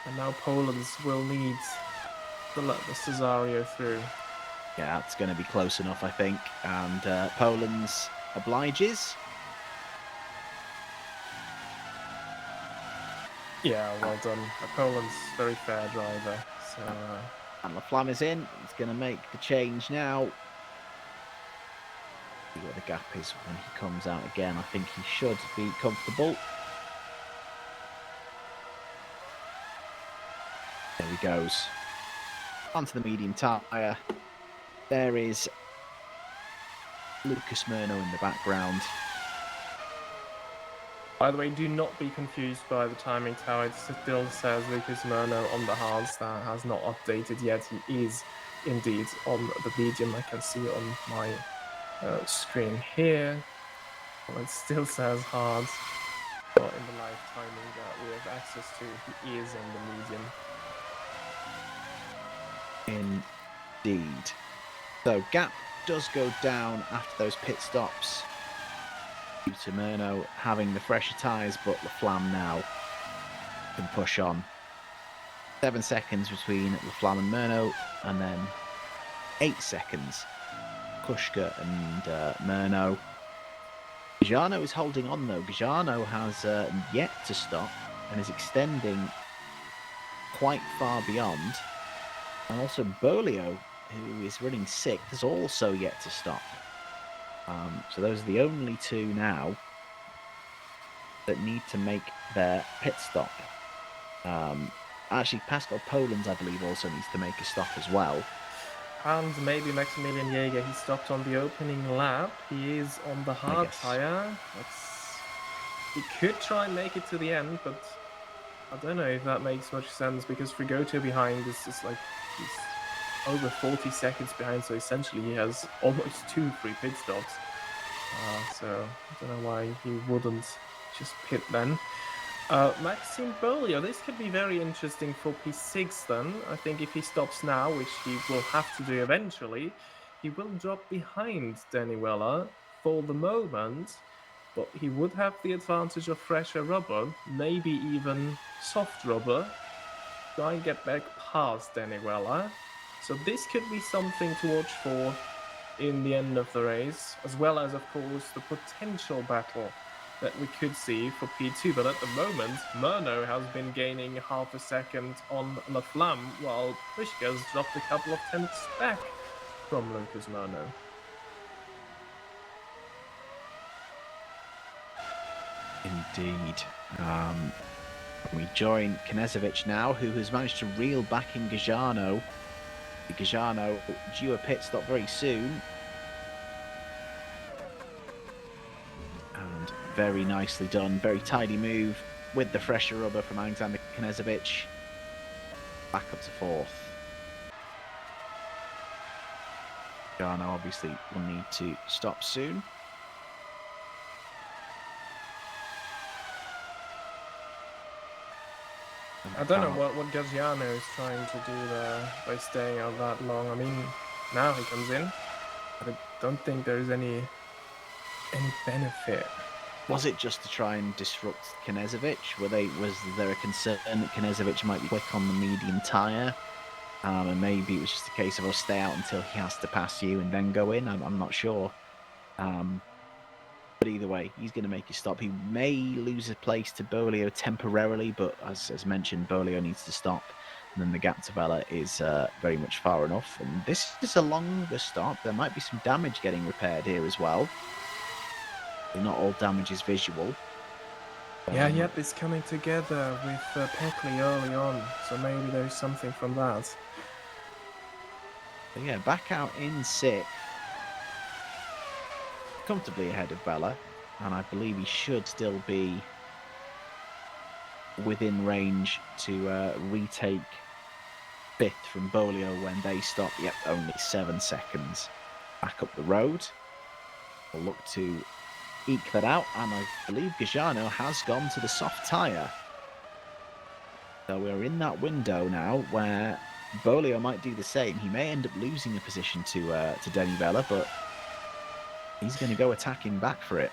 And now Poland's will need to let the Cesario through. Yeah, it's going to be close enough, I think. And Poland's obliges. Yeah, well done. Poland's very fair driver. So, And Laflamme is in. He's going to make the change now. See what the gap is when he comes out again. I think he should be comfortable. There he goes. Onto the medium tyre. There is Lucas Murno in the background. by the way, do not be confused by the timing tower. It still says Lucas Murno on the hards. That has not updated yet. He is indeed on the medium. I can see on my screen here. Well, it still says hards, but in the live timing that we have access to, he is on the medium. Indeed. So gap does go down after those pit stops. Due to Murno having the fresher tyres, but Laflamme now can push on. 7 seconds between Laflamme and Murno, and then 8 seconds Puška and Murno. Jarno is holding on though. Jarno has yet to stop and is extending quite far beyond. And also Bolio, who is running 6th, has also yet to stop. So those are the only two now that need to make their pit stop. Actually, Pascal Poland's, I believe, also needs to make a stop as well. And maybe Maximilian Jäger, he stopped on the opening lap. He is on the hard tyre. He could try and make it to the end, but I don't know if that makes much sense, because Frigoto behind is just like, he's over 40 seconds behind, so essentially he has almost 2 free pit stops. So I don't know why he wouldn't just pit then. Maxime Bolio, this could be very interesting for P6 then. I think if he stops now, which he will have to do eventually, he will drop behind Danny Weller for the moment, but he would have the advantage of fresher rubber, maybe even soft rubber. Try and get back past Danny Weller. So this could be something to watch for in the end of the race, as well as, of course, the potential battle that we could see for P2. But at the moment, Murno has been gaining half a second on La Flamme, while Pushka has dropped a couple of tenths back from Lucas Murno. Indeed. We join Knezovic now, who has managed to reel back in Gajano. Gajano due a pit stop very soon. And very nicely done. Very tidy move with the fresher rubber from Alexander Knezovic. Back up to fourth. Gajano obviously will need to stop soon. I don't know what Gaggiano is trying to do there by staying out that long. I mean, now he comes in, but I don't think there's any benefit. Was it just to try and disrupt Knezovic? Was there a concern that Knezovic might be quick on the medium tyre? And maybe it was just a case of, oh, stay out until he has to pass you and then go in. I'm not sure. But either way, he's going to make a stop. He may lose a place to Bolio temporarily, but as mentioned, Bolio needs to stop. And then the gap to Vela is very much far enough. And this is a longer stop. There might be some damage getting repaired here as well. Not all damage is visual. Yeah, he had this coming together with Peckley early on, so maybe there's something from that. So yeah, back out in sixth. Comfortably ahead of Vela, and I believe he should still be within range to retake fifth from Bolio when they stop. Yep, only 7 seconds. Back up the road. We'll look to eke that out, and I believe Gajano has gone to the soft tyre. So we're in that window now where Bolio might do the same. He may end up losing a position to Denny Vela, but he's going to go attacking back for it.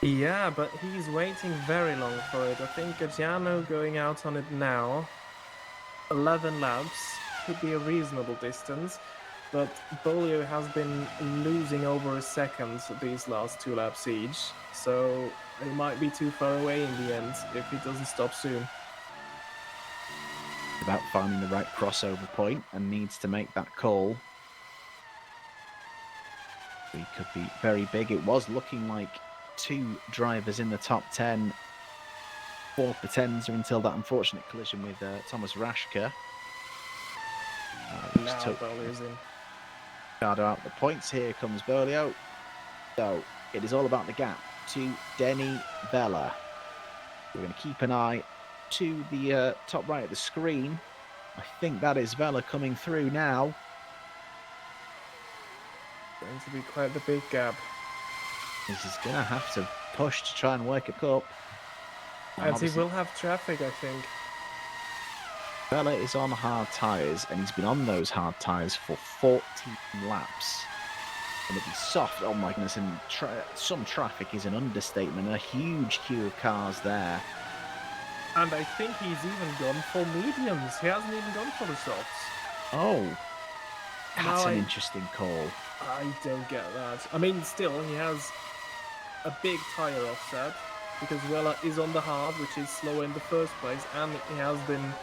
Yeah, but he's waiting very long for it. I think Gaggiano going out on it now, 11 laps, could be a reasonable distance. But Bolio has been losing over a second these last 2 laps each, so it might be too far away in the end if he doesn't stop soon. About finding the right crossover point and needs to make that call. He could be very big. It was looking like 2 drivers in the top 10 for Potenza until that unfortunate collision with Thomas Rashka. Now Bolio's in. Ricardo out the points. Here comes Bolio. So it is all about the gap to Denny Vela. We're going to keep an eye to the top right of the screen. I think that is Vela coming through now. Going to be quite the big gap. This is going to have to push to try and work it up. And he will have traffic, I think. Vela is on hard tyres, and he's been on those hard tyres for 14 laps. And it'll be soft, oh my goodness, and some traffic is an understatement. A huge queue of cars there. And I think he's even gone for mediums. He hasn't even gone for the softs. Oh, that's an interesting call. I don't get that. I mean, still, he has a big tyre offset, because Vela is on the hard, which is slower in the first place, and he has been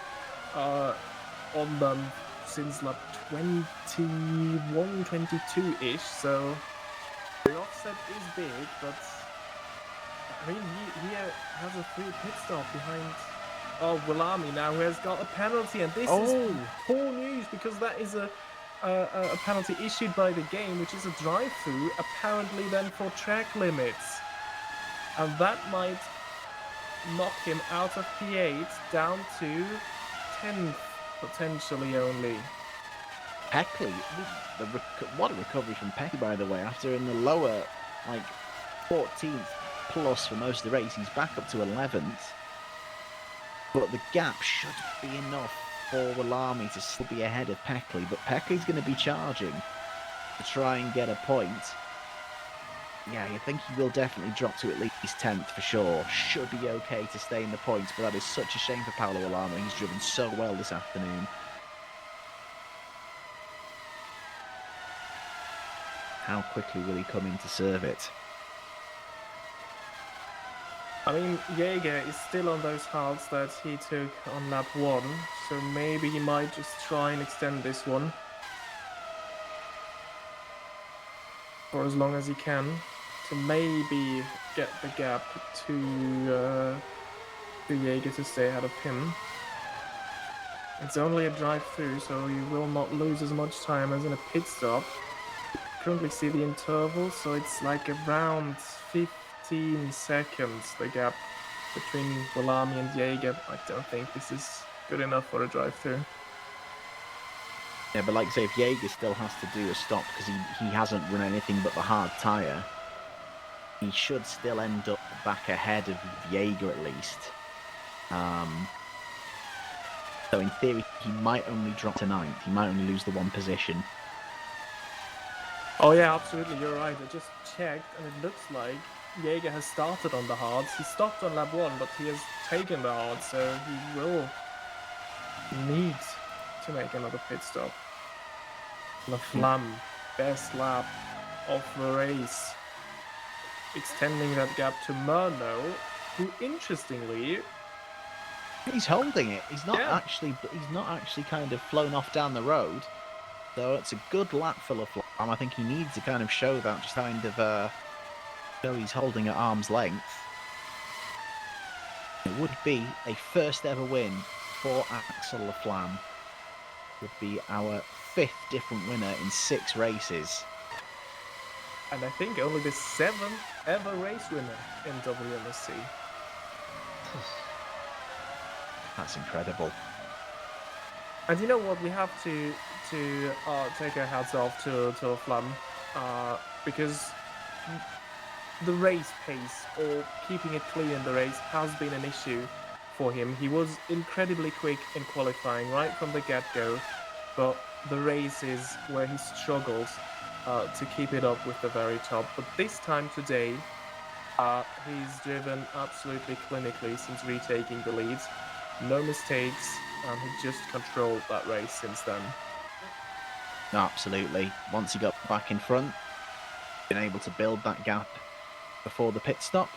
on them since lap 21, 22-ish, so the offset is big, but I mean, he has a free pit stop behind Willami now, who has got a penalty, and this is poor news, because that is a penalty issued by the game, which is a drive-through, apparently then for track limits. And that might knock him out of P8 down to 10th, potentially only. Peckley, what a recovery from Peckley, by the way. After in the lower, 14th plus for most of the race, he's back up to 11th. But the gap should be enough for Willami to still be ahead of Peckley. But Peckley's going to be charging to try and get a point. Yeah, I think he will definitely drop to at least 10th for sure. Should be okay to stay in the points, but that is such a shame for Paolo Willami. He's driven so well this afternoon. How quickly will he come in to serve it? I mean, Jaeger is still on those hards that he took on lap 1, so maybe he might just try and extend this one for as long as he can to maybe get the gap to Jaeger to stay ahead of him. It's only a drive-through, so you will not lose as much time as in a pit stop. Currently see the interval, so it's like around 15 seconds, the gap between Walami and Jaeger. I don't think this is good enough for a drive-through. Yeah, but like I say, if Jaeger still has to do a stop because he hasn't run anything but the hard tyre, he should still end up back ahead of Jaeger at least. So in theory, he might only drop to 9th. He might only lose the 1 position. Oh yeah, absolutely, you're right. I just checked, and it looks like Jaeger has started on the hards. He stopped on lap 1, but he has taken the hards, so he will need to make another pit stop. La Flamme, best lap of the race, extending that gap to Murno, who interestingly, He's holding it. He's not Yeah. actually. He's not actually kind of flown off down the road. So it's a good lap for LaFlamme. I think he needs to kind of show that, just kind of show he's holding at arm's length. It would be a first ever win for Axel Laflamme. Would be our 5th different winner in 6 races. and I think only the 7th ever race winner in WMSC. That's incredible. And you know what? We have to take our hats off to Flam, because the race pace or keeping it clean in the race has been an issue for him. He was incredibly quick in qualifying right from the get-go, but the race is where he struggles to keep it up with the very top. But this time today, he's driven absolutely clinically since retaking the lead. No mistakes, and he just controlled that race since then. No, absolutely. Once he got back in front, been able to build that gap before the pit stop.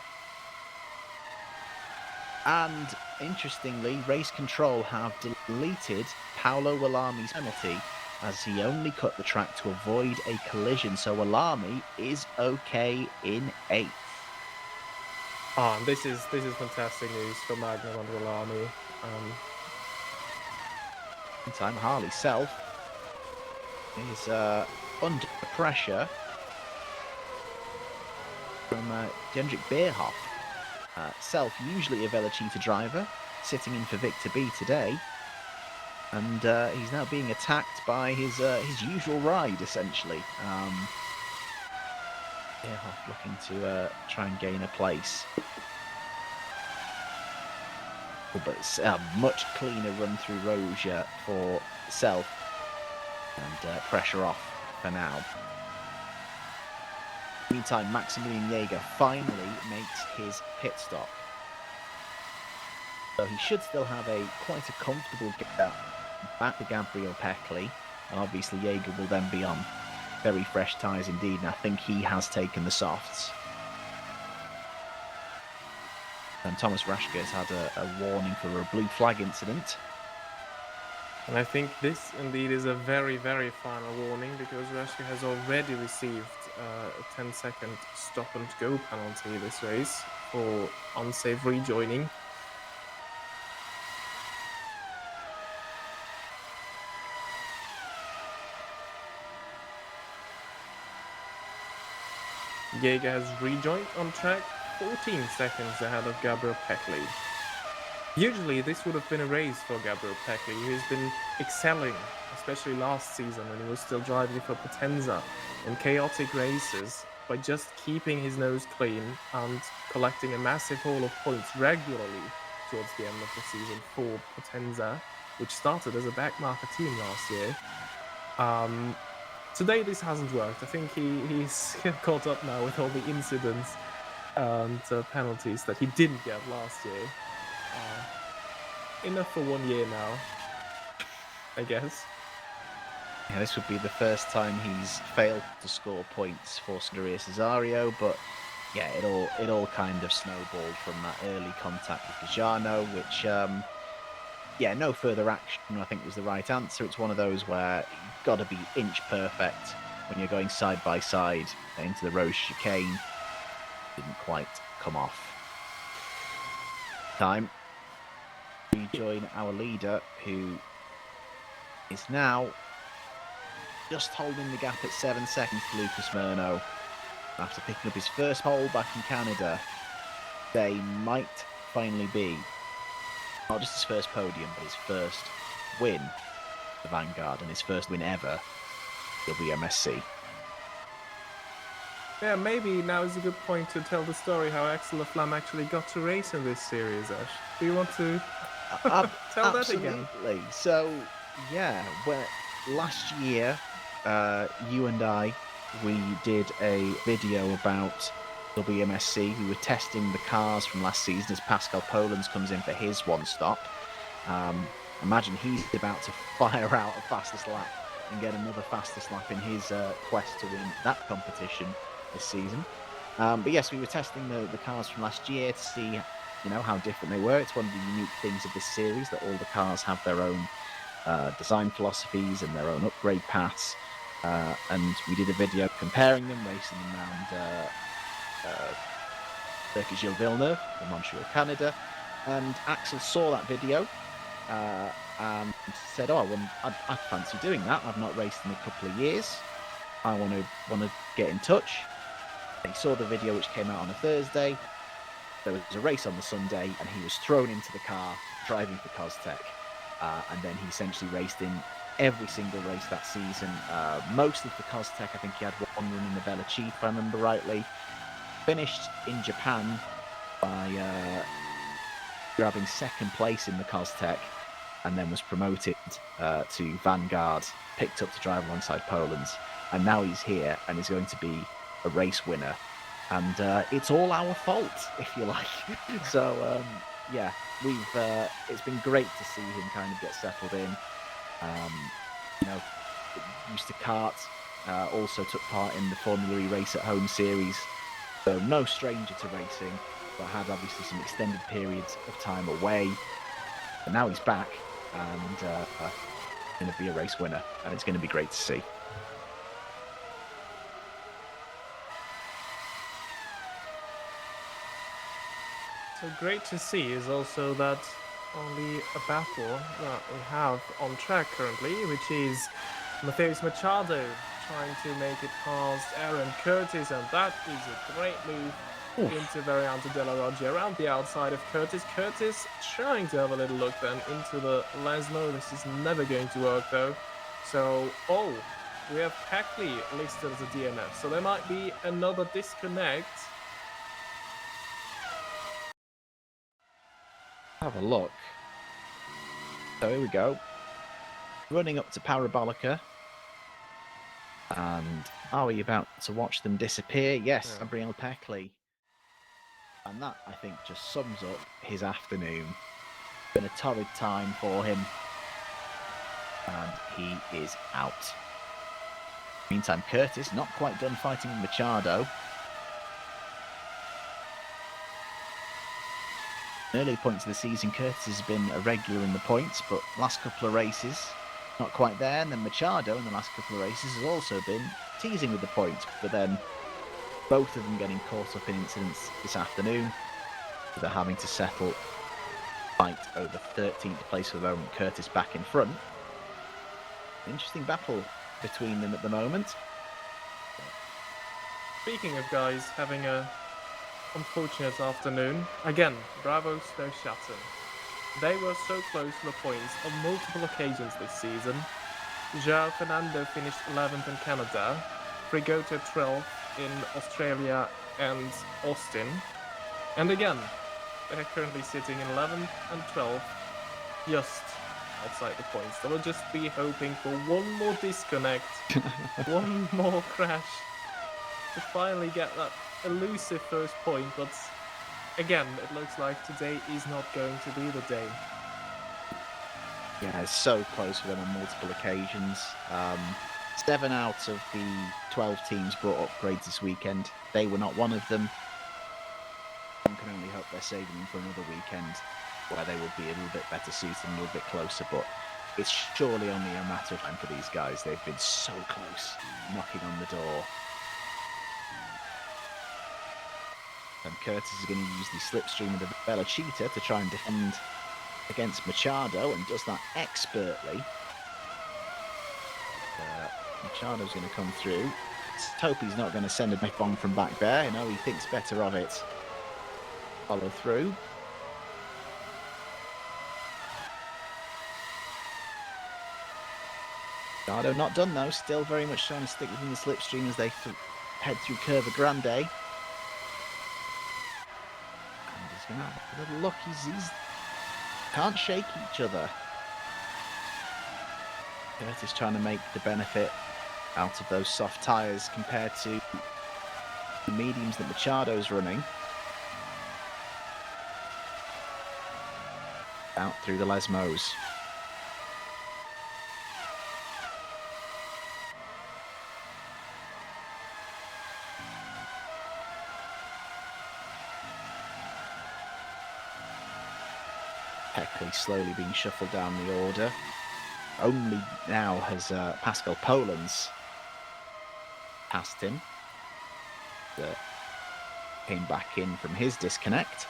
And interestingly, race control have deleted Paolo Walami's penalty as he only cut the track to avoid a collision. So Walami is okay in 8th. Oh, and this is fantastic news for Magnum and Walami. Meantime, Harley Self is under pressure from Jendrik Beerhoff. Self, usually a Velocita driver, sitting in for Victor B today. And he's now being attacked by his usual ride, essentially. Beerhoff looking to try and gain a place. But a much cleaner run through Roja for Self. And pressure off for now. Meantime, Maximilian Jaeger finally makes his pit stop. So he should still have quite a comfortable gap back to Gabriel Peckley, and obviously Jaeger will then be on very fresh tyres indeed, and I think he has taken the softs. And Thomas Raschke has had a warning for a blue flag incident. And I think this indeed is a very, very final warning, because Raschke has already received a 10-second stop-and-go penalty this race for unsafe rejoining. Jaeger has rejoined on track 14 seconds ahead of Gabriel Peckley. Usually this would have been a race for Gabriel Peckley, who's been excelling, especially last season when he was still driving for Potenza in chaotic races, by just keeping his nose clean and collecting a massive haul of points regularly towards the end of the season for Potenza, which started as a backmarker team last year. Today this hasn't worked. I think he's caught up now with all the incidents and penalties that he didn't get last year. Enough for 1 year now, I guess. Yeah, this would be the first time he's failed to score points for Scuderia Cesario, but yeah, it all kind of snowballed from that early contact with Gajano, which yeah, no further action I think was the right answer. It's one of those where you've got to be inch perfect when you're going side by side into the Rose chicane. Didn't quite come off. Time we join our leader, who is now just holding the gap at 7 seconds to Lucas Murno. After picking up his first pole back in Canada, they might finally be not just his first podium, but his first win for Vanguard and his first win ever WMSC. Yeah, maybe now is a good point to tell the story how Axel Laflamme actually got to race in this series, Ash. Do you want to tell that again? Absolutely. So, yeah, last year, you and I, we did a video about WMSC. We were testing the cars from last season as Pascal Polens comes in for his one stop. Imagine he's about to fire out a fastest lap and get another fastest lap in his quest to win that competition this season. But yes, we were testing the cars from last year to see, how different they were. It's one of the unique things of this series that all the cars have their own design philosophies and their own upgrade paths. And we did a video comparing them, racing them around Circuit Gilles Villeneuve in Montreal, Canada. And Axel saw that video and said, "Oh, I'd fancy doing that. I've not raced in a couple of years. I want to get in touch." He saw the video, which came out on a Thursday. There was a race on the Sunday, and he was thrown into the car driving for Costech. And then he essentially raced in every single race that season, mostly for Costech. I think he had one run in the Bella Chief, if I remember rightly. Finished in Japan by grabbing second place in the Costech, and then was promoted to Vanguard, picked up to drive alongside Polens. And now he's here and is going to be a race winner. And it's all our fault, if you like. So, yeah, it's been great to see him kind of get settled in. Used to kart, also took part in the Formula E Race at Home series. So no stranger to racing, but had obviously some extended periods of time away. But now he's back and going to be a race winner, and it's going to be great to see. So great to see is also that only a battle that we have on track currently, which is Matheus Machado trying to make it past Aaron Curtis, and that is a great move into Variante della Roggia around the outside of Curtis. Curtis trying to have a little look then into the Lesmo. This is never going to work though. So, we have Packley listed as a DNF, so there might be another disconnect. Have a look. So here we go. Running up to Parabolica. And are we about to watch them disappear? Yes, Yeah. Gabriel Peckley. And that, I think, just sums up his afternoon. Been a torrid time for him. And he is out. Meantime, Curtis, not quite done fighting with Machado. Early points of the season, Curtis has been a regular in the points, but last couple of races, not quite there. And then Machado in the last couple of races has also been teasing with the points, but then both of them getting caught up in incidents this afternoon. They're having to settle fight over 13th place for the moment. Curtis back in front. Interesting battle between them at the moment. Speaking of guys having a unfortunate afternoon, again, Bravo Snow Shatton. They were so close to the points on multiple occasions this season. João Fernando finished 11th in Canada, Frigoto 12th in Australia and Austin. And again, they're currently sitting in 11th and 12th, just outside the points. They will just be hoping for one more disconnect, one more crash to finally get that elusive first point, but again, it looks like today is not going to be the day. Yeah, it's so close for them on multiple occasions. 7 out of the 12 teams brought upgrades this weekend. They were not one of them. One can only hope they're saving them for another weekend where they will be a little bit better suited and a little bit closer. But it's surely only a matter of time for these guys. They've been so close, knocking on the door. And Curtis is going to use the slipstream of the Bella Cheetah to try and defend against Machado, and does that expertly. Machado's going to come through. Let's hope he's not going to send a knife bomb from back there. No, he thinks better of it. Follow through. Machado not done though, still very much trying to stick within the slipstream as they head through Curva Grande. And he's going to have a little look. He's can't shake each other. Curtis trying to make the benefit out of those soft tyres compared to the mediums that Machado's running. Out through the Lesmos. Heckley slowly being shuffled down the order. Only now has Pascal Polens passed him. Came back in from his disconnect.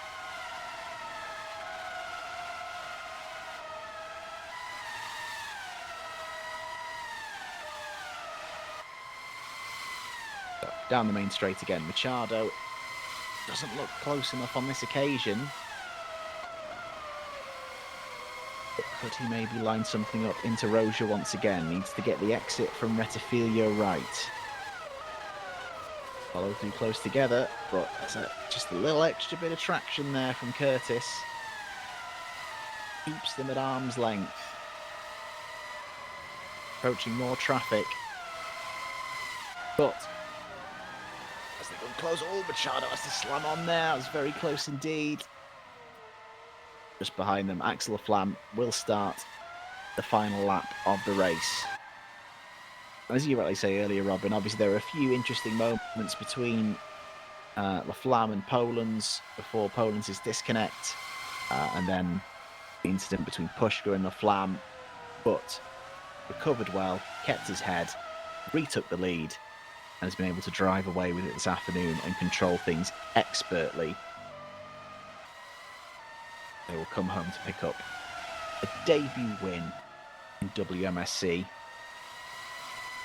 So, down the main straight again. Machado doesn't look close enough on this occasion. Could he maybe line something up into Roja once again? Needs to get the exit from Rettifilio right. Follow through close together, but there's just a little extra bit of traction there from Curtis. Keeps them at arm's length. Approaching more traffic. But as they come close, Machado has to slam on there. That was very close indeed. Just behind them, Axel Flam will start the final lap of the race. As you rightly say earlier, Robin, obviously there are a few interesting moments between Laflamme and Polens before Polens' disconnect, and then the incident between Pushka and Laflamme, but recovered well, kept his head, retook the lead, and has been able to drive away with it this afternoon and control things expertly. They will come home to pick up a debut win in WMSC. In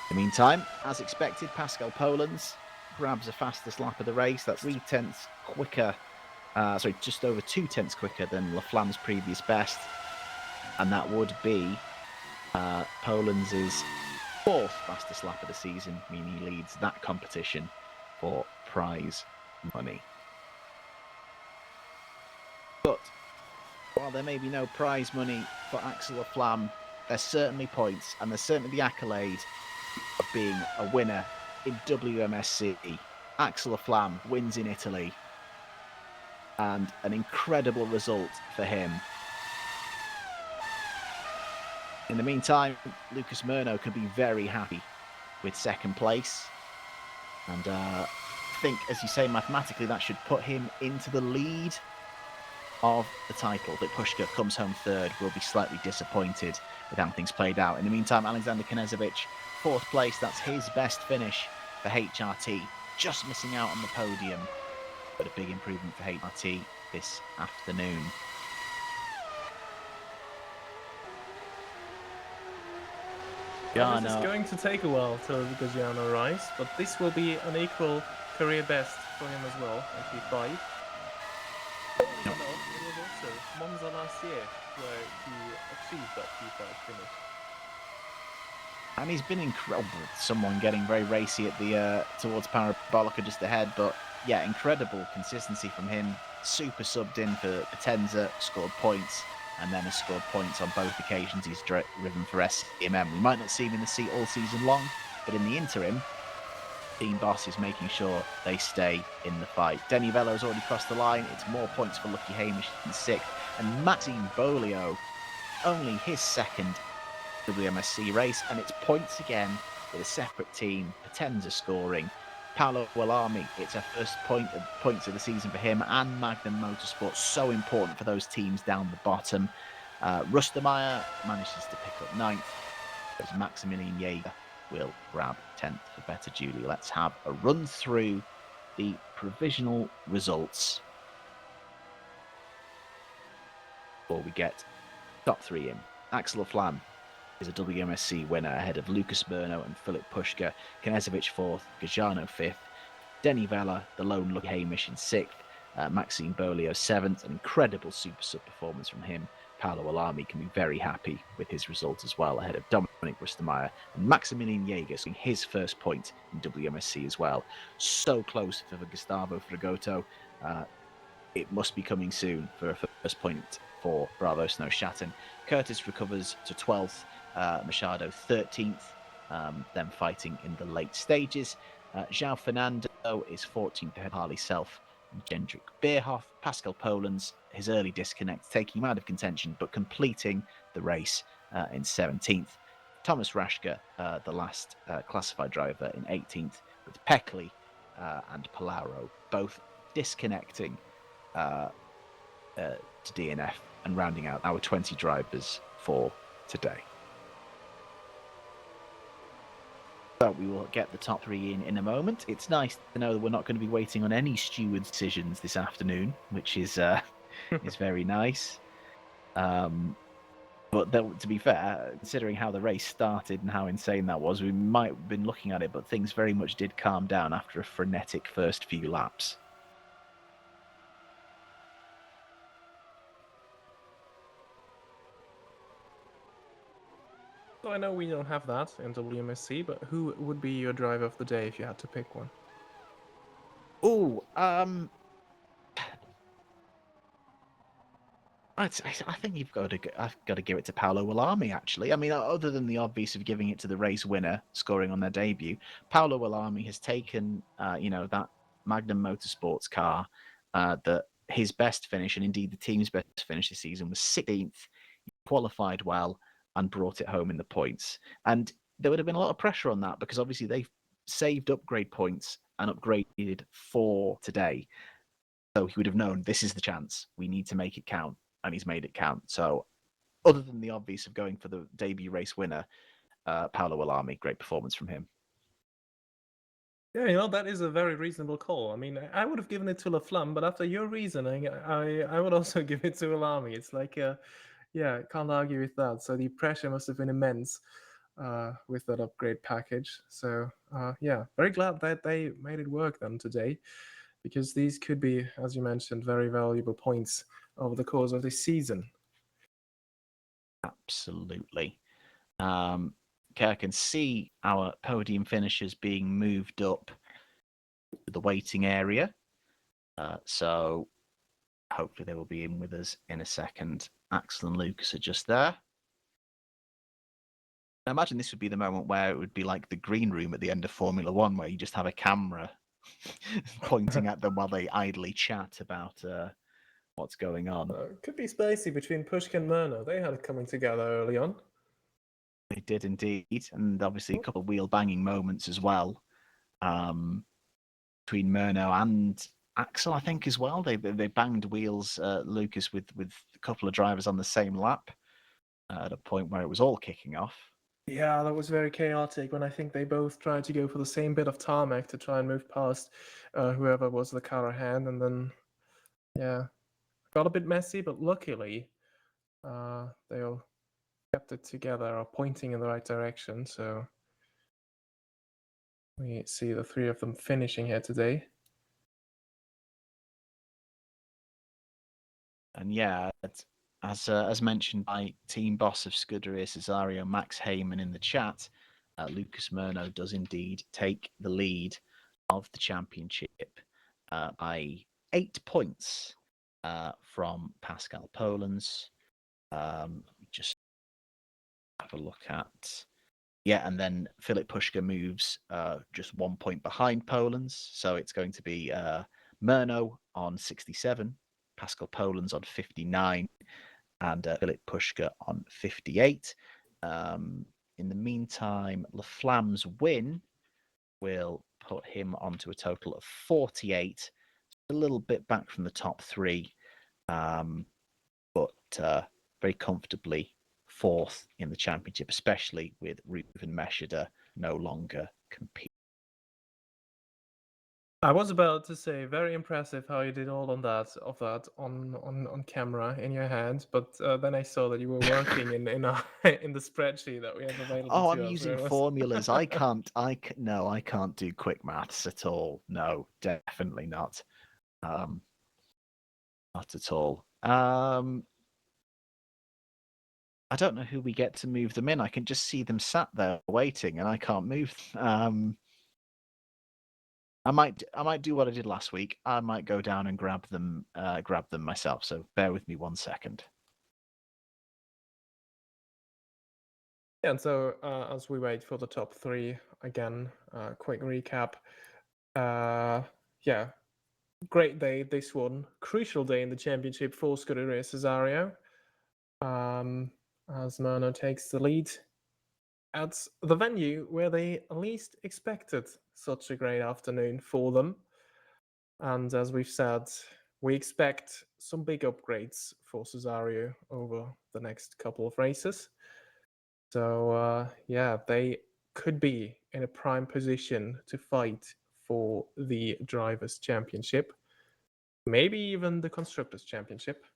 the meantime, as expected, Pascal Polens grabs a fastest lap of the race. That's 3 tenths quicker, just over 2 tenths quicker than Laflamme's previous best. And that would be Polens' 4th fastest lap of the season, meaning he leads that competition for prize money. But while there may be no prize money for Axel Laflamme, there's certainly points, and there's certainly the accolade of being a winner in WMSC. Axel Laflamme wins in Italy, and an incredible result for him. In the meantime, Lucas Murno can be very happy with 2nd place, and I think, as you say, mathematically that should put him into the lead of the title. But Pushka comes home 3rd, will be slightly disappointed with how things played out. In the meantime, Alexander Knezovic, 4th place. That's his best finish for HRT. Just missing out on the podium, but a big improvement for HRT this afternoon. This is going to take a while till Gaggiano arrives, but this will be an equal career best for him as well at P5. It was also Monza last year where he achieved that P5 finish. And he's been incredible. Someone getting very racy at the towards Parabolica just ahead, but yeah, incredible consistency from him. Super subbed in for Potenza, scored points, and then has scored points on both occasions he's driven for SCMM. We might not see him in the seat all season long, but in the interim, Team Boss is making sure they stay in the fight. Denny Velo's already crossed the line. It's more points for Lucky Hamish in 6th. And Maxime Bolio only his second WMSC race, and it's points again with a separate team. Potenza scoring. Paolo Walami, it's a first points of the season for him, and Magnum Motorsport, so important for those teams down the bottom. Rustermeyer manages to pick up ninth, as Maximilian Jaeger will grab 10th for Better Julie. Let's have a run through the provisional results before we get top three in. Axel Flam is a WMSC winner ahead of Lucas Berno and Philip Pushka, Knezovic fourth, Gajano fifth, Denny Vella, the lone lucky Hamish in sixth, Maxime Bolio seventh, an incredible super sub performance from him. Paolo Alami can be very happy with his result as well, ahead of Dominic Rustermeyer and Maximilian Jaeger getting his first point in WMSC as well. So close for Gustavo Fragoto. It must be coming soon for a first point for Bravo Snow Shatton. Curtis recovers to 12th, Machado 13th, them fighting in the late stages. João Fernando is 14th ahead of Harley Self and Jendrik Beerhoff. Pascal Polans, his early disconnect, taking him out of contention, but completing the race in 17th. Thomas Rashka, the last classified driver, in 18th, with Peckley and Palaro both disconnecting to DNF and rounding out our 20 drivers for today. So we will get the top three in a moment. It's nice to know that we're not going to be waiting on any steward decisions this afternoon, which is is very nice. But to be fair, considering how the race started and how insane that was, we might have been looking at it, but things very much did calm down after a frenetic first few laps. So I know we don't have that in WMSC, but who would be your driver of the day if you had to pick one? Oh, I think I've got to give it to Paolo Walami, actually. I mean, other than the obvious of giving it to the race winner scoring on their debut, Paolo Walami has taken, that Magnum Motorsports car, that his best finish, and indeed the team's best finish this season, was 16th. He qualified well and brought it home in the points. And there would have been a lot of pressure on that because obviously they've saved upgrade points and upgraded for today. So he would have known this is the chance. We need to make it count. And he's made it count. So, other than the obvious of going for the debut race winner, Paolo Alami, great performance from him. Yeah, that is a very reasonable call. I mean, I would have given it to Laflamme, but after your reasoning, I would also give it to Alami. It's like, yeah, can't argue with that. So the pressure must have been immense with that upgrade package. So, yeah, very glad that they made it work then today, because these could be, as you mentioned, very valuable points over the course of this season. Absolutely. Okay, I can see our podium finishers being moved up to the waiting area. So hopefully they will be in with us in a second. Axel and Lucas are just there. I imagine this would be the moment where it would be like the green room at the end of Formula One, where you just have a camera pointing at them while they idly chat about what's going on. Could be spicy between Pushkin and Murno. They had it coming together early on. They did indeed, and obviously a couple of wheel banging moments as well between Murno and Axel, I think, as well. They banged wheels, Lucas, with a couple of drivers on the same lap at a point where it was all kicking off. Yeah, that was very chaotic when I think they both tried to go for the same bit of tarmac to try and move past whoever was the car ahead, and then, yeah, got a bit messy, but luckily they all kept it together or pointing in the right direction. So we see the three of them finishing here today. And yeah, as mentioned by team boss of Scuderia Cesario, Max Heyman, in the chat, Lucas Murno does indeed take the lead of the championship by 8 points from Pascal Polans. Just have a look at. Yeah, and then Philip Pushka moves just 1 point behind Polans. So it's going to be Murno on 67, Pascal Polans on 59, and Philip Pushka on 58. In the meantime, Laflamme's win will put him onto a total of 48, a little bit back from the top three, but very comfortably fourth in the championship, especially with Ruben Meshida no longer competing. I was about to say, very impressive how you did all of that on camera in your hand, but then I saw that you were working in in the spreadsheet that we have available Oh, to I'm us. using where it was- formulas. No, I can't do quick maths at all. No, definitely not. Not at all. I don't know who we get to move them in. I can just see them sat there waiting, and I can't move. I might do what I did last week. I might go down and grab them myself. So bear with me 1 second. And so, as we wait for the top three, again, quick recap. Yeah, great day this one. Crucial day in the championship for Scuderia Cesario. As Murno takes the lead at the venue where they least expected such a great afternoon for them. And as we've said, we expect some big upgrades for Cesario over the next couple of races. So yeah, they could be in a prime position to fight for the Drivers' Championship, maybe even the Constructors' Championship.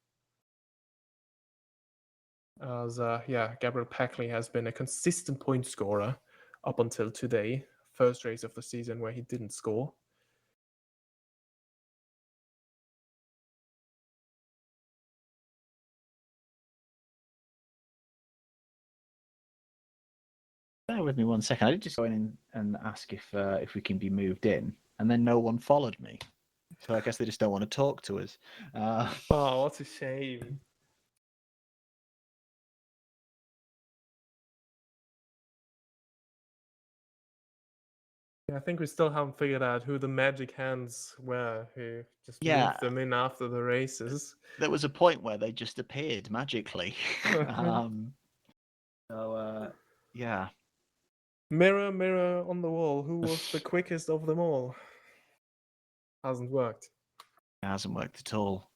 As yeah, Gabriel Packley has been a consistent point scorer up until today, first race of the season where he didn't score. Bear with me 1 second. I did just go in and ask if we can be moved in, and then no one followed me. So I guess they just don't want to talk to us. Oh, what a shame. I think we still haven't figured out who the magic hands were who just moved them in after the races. There was a point where they just appeared magically. Yeah. Mirror, mirror on the wall, who was the quickest of them all? Hasn't worked. It hasn't worked at all.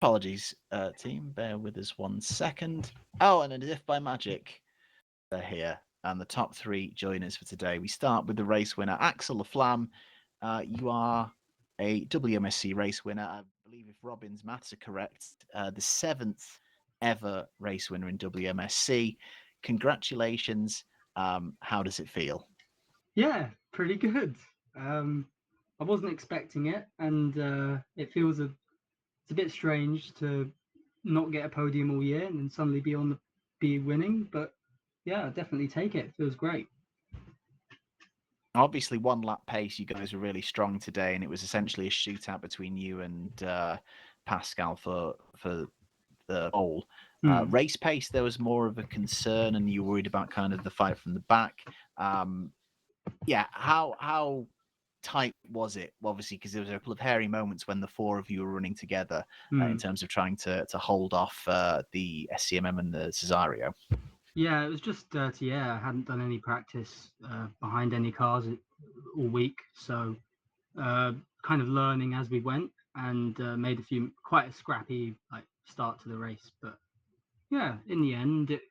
Apologies, team. Bear with us 1 second. Oh, and as if by magic, they're here. And the top three join us for today. We start with the race winner, Axel Laflamme. You are a WMSC race winner. I believe if Robin's maths are correct, the 7th ever race winner in WMSC. Congratulations. How does it feel? Yeah, pretty good. I wasn't expecting it, and it feels it's a bit strange to not get a podium all year and then suddenly be winning. But yeah, definitely take it. It feels great. Obviously, one lap pace, you guys were really strong today, and it was essentially a shootout between you and Pascal for the pole. Race pace, there was more of a concern, and you worried about kind of the fight from the back. Yeah, how tight was it? Obviously, because there was a couple of hairy moments when the four of you were running together in terms of trying to hold off the SCMM and the Cesario. Yeah, it was just dirty air. I hadn't done any practice behind any cars all week, so kind of learning as we went, and made quite a scrappy start to the race. But yeah, in the end, it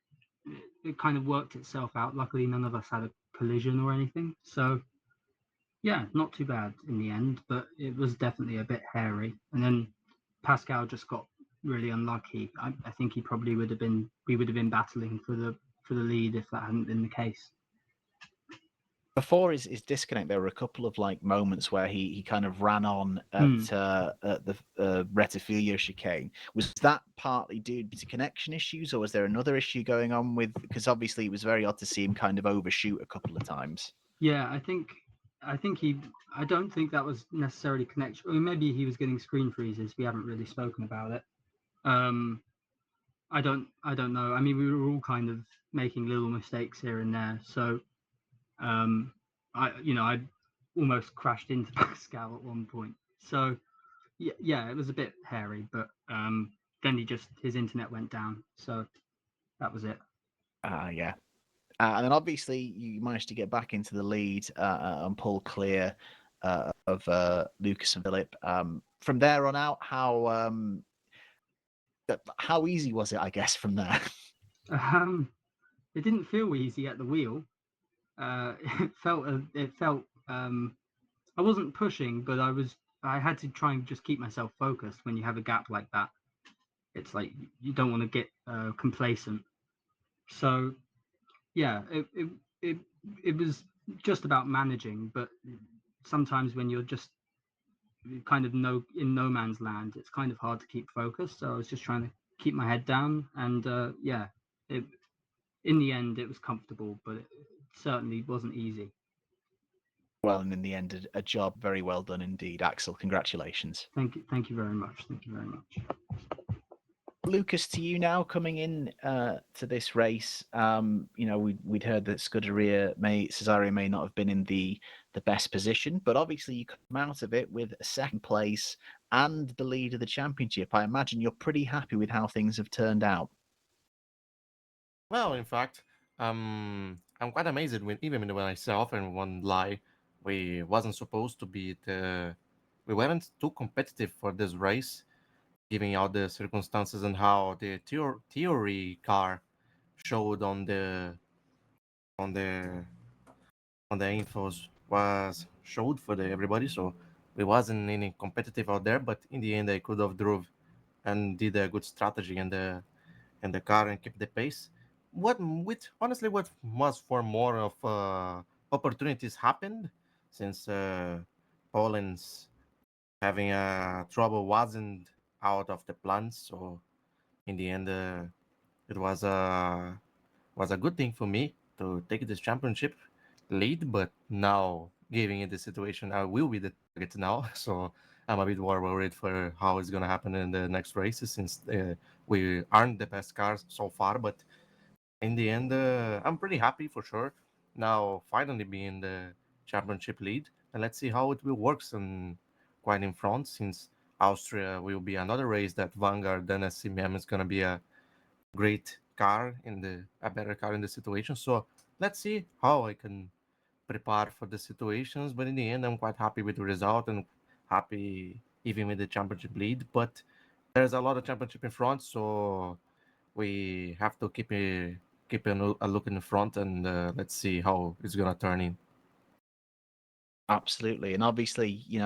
kind of worked itself out. Luckily, none of us had a collision or anything, so yeah, not too bad in the end. But it was definitely a bit hairy. And then Pascal just got really unlucky. I think we would have been battling for the lead if that hadn't been the case. Before his disconnect, there were a couple of moments where he kind of ran on at the Retifilia chicane. Was that partly due to connection issues, or was there another issue going on with? Because obviously it was very odd to see him kind of overshoot a couple of times. Yeah, I think I don't think that was necessarily connection. I mean, maybe he was getting screen freezes. We haven't really spoken about it. I don't know. I mean, we were all kind of making little mistakes here and there. So I almost crashed into Pascal at one point. So yeah, it was a bit hairy, but then his internet went down. So that was it. Yeah. And then obviously you managed to get back into the lead and pull clear of Lucas and Philip. From there on out, how easy was it, I guess, from there? It didn't feel easy at the wheel. It felt I wasn't pushing, but I had to try and just keep myself focused when you have a gap like that. It's like you don't want to get complacent. So yeah, it was just about managing, but sometimes when you're just kind of in no man's land, it's kind of hard to keep focused. So I was just trying to keep my head down, and in the end it was comfortable, but it certainly wasn't easy. Well, and in the end, a job very well done indeed, Axel. Congratulations. Thank you very much. Thank you very much. Lucas, to you now coming in to this race. We'd heard that Cesario may not have been in the best position, but obviously you come out of it with a second place and the lead of the championship. I imagine you're pretty happy with how things have turned out. Well, in fact, I'm quite amazed even when I myself and one lie, we wasn't supposed to be we weren't too competitive for this race, giving out the circumstances and how the theory car showed on the on the infos was showed for everybody. So we wasn't any competitive out there, but in the end, I could have drove and did a good strategy in the car and keep the pace. What was for more of opportunities happened since Poland's having trouble wasn't out of the plans. So in the end, it was a good thing for me to take this championship lead. But now, given in the situation, I will be the target now. So I'm a bit more worried for how it's gonna happen in the next races since we aren't the best cars so far. But in the end, I'm pretty happy for sure. Now, finally being the championship lead, and let's see how it will work. And quite in front, since Austria will be another race that Vanguard and SCMM is gonna be a great car a better car in the situation. So let's see how I can prepare for the situations. But in the end, I'm quite happy with the result and happy even with the championship lead. But there's a lot of championship in front, so we have to keep a look in the front, and let's see how it's gonna turn in. Absolutely. And obviously, you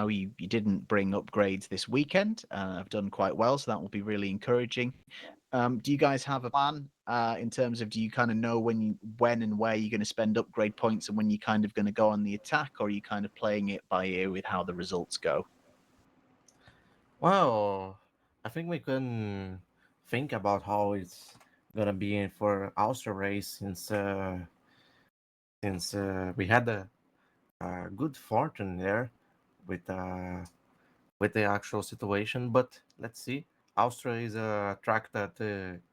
didn't bring upgrades this weekend. Have done quite well, so that will be really encouraging. Do you guys have a plan in terms of, do you kind of know when and where you're going to spend upgrade points and when you're kind of going to go on the attack, or are you kind of playing it by ear with how the results go? Well, I think we can think about how it's gonna be in for Austria race since we had a good fortune there with uh, with the actual situation. But let's see. Austria is a track that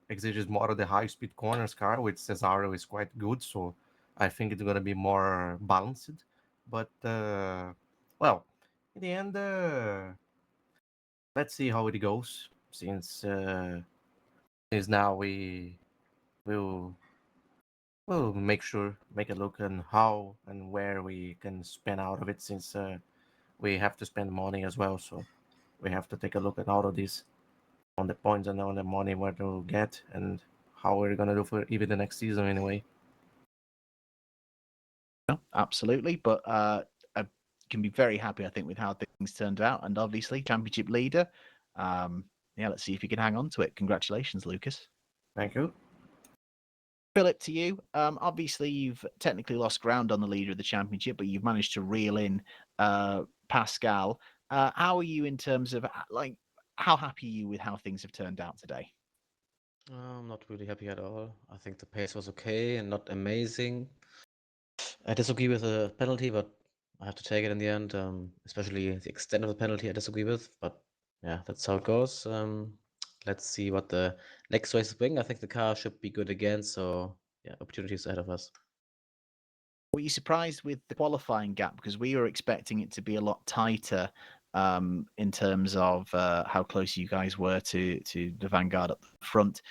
exiges more of the high speed corners car, which Cesario is quite good. So I think it's gonna be more balanced. But well, in the end, let's see how it goes. Since now will we'll make a look on how and where we can spend out of it, since we have to spend money as well. So we have to take a look at all of this on the points and on the money where to get and how we're gonna do for even the next season anyway. No, absolutely. But I can be very happy, I think, with how things turned out. And obviously, championship leader. Yeah, let's see if you can hang on to it. Congratulations, Lucas. Thank you. Philip, to you. Obviously, you've technically lost ground on the leader of the championship, but you've managed to reel in Pascal. How are you in terms of how happy are you with how things have turned out today? I'm not really happy at all. I think the pace was okay and not amazing. I disagree with the penalty, but I have to take it in the end. Especially the extent of the penalty, I disagree with. But yeah, that's how it goes. Let's see what the next race bring. I think the car should be good again. So yeah, opportunities ahead of us. Were you surprised with the qualifying gap? Because we were expecting it to be a lot tighter in terms of how close you guys were to the vanguard up the front.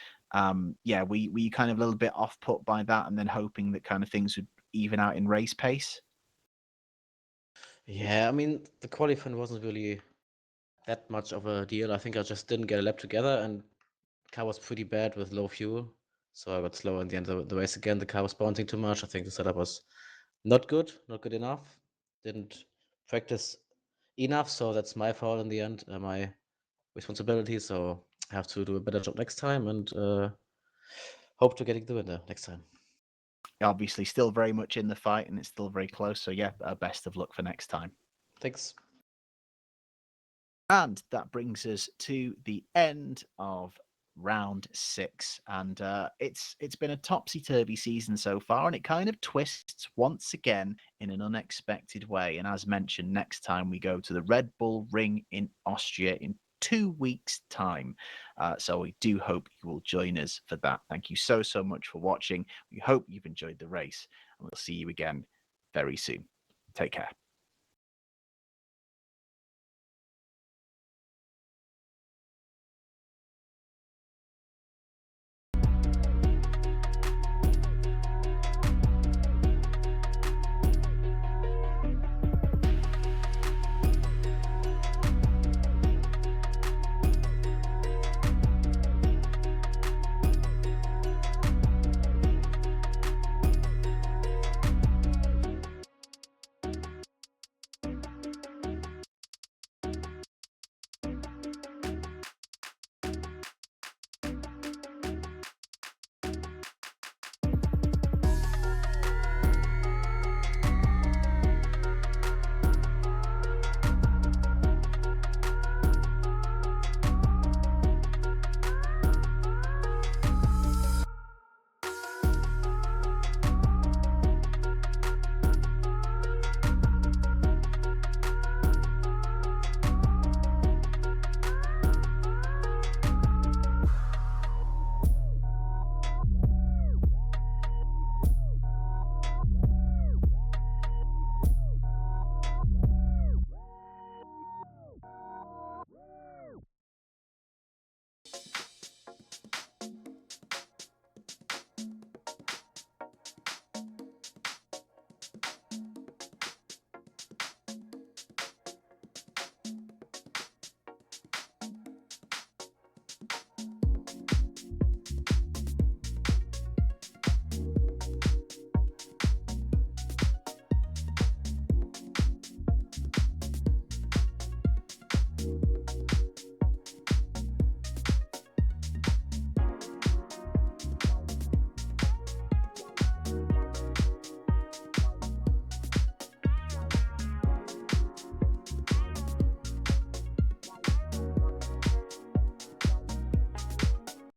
Yeah, were you kind of a little bit off put by that, and then hoping that kind of things would even out in race pace? Yeah, I mean, the qualifying wasn't really that much of a deal. I think I just didn't get a lap together, and the car was pretty bad with low fuel. So I got slow in the end of the race again. The car was bouncing too much. I think the setup was not good enough. Didn't practice enough, so that's my fault in the end, my responsibility. So I have to do a better job next time, and hope to getting the winner next time. Obviously, still very much in the fight, and it's still very close. So yeah, best of luck for next time. Thanks. And that brings us to the end of round 6, and it's been a topsy-turvy season so far, and it kind of twists once again in an unexpected way. And as mentioned, next time we go to the Red Bull Ring in Austria in 2 weeks' time. So we do hope you will join us for that. Thank you so much for watching. We hope you've enjoyed the race, and we'll see you again very soon. Take care.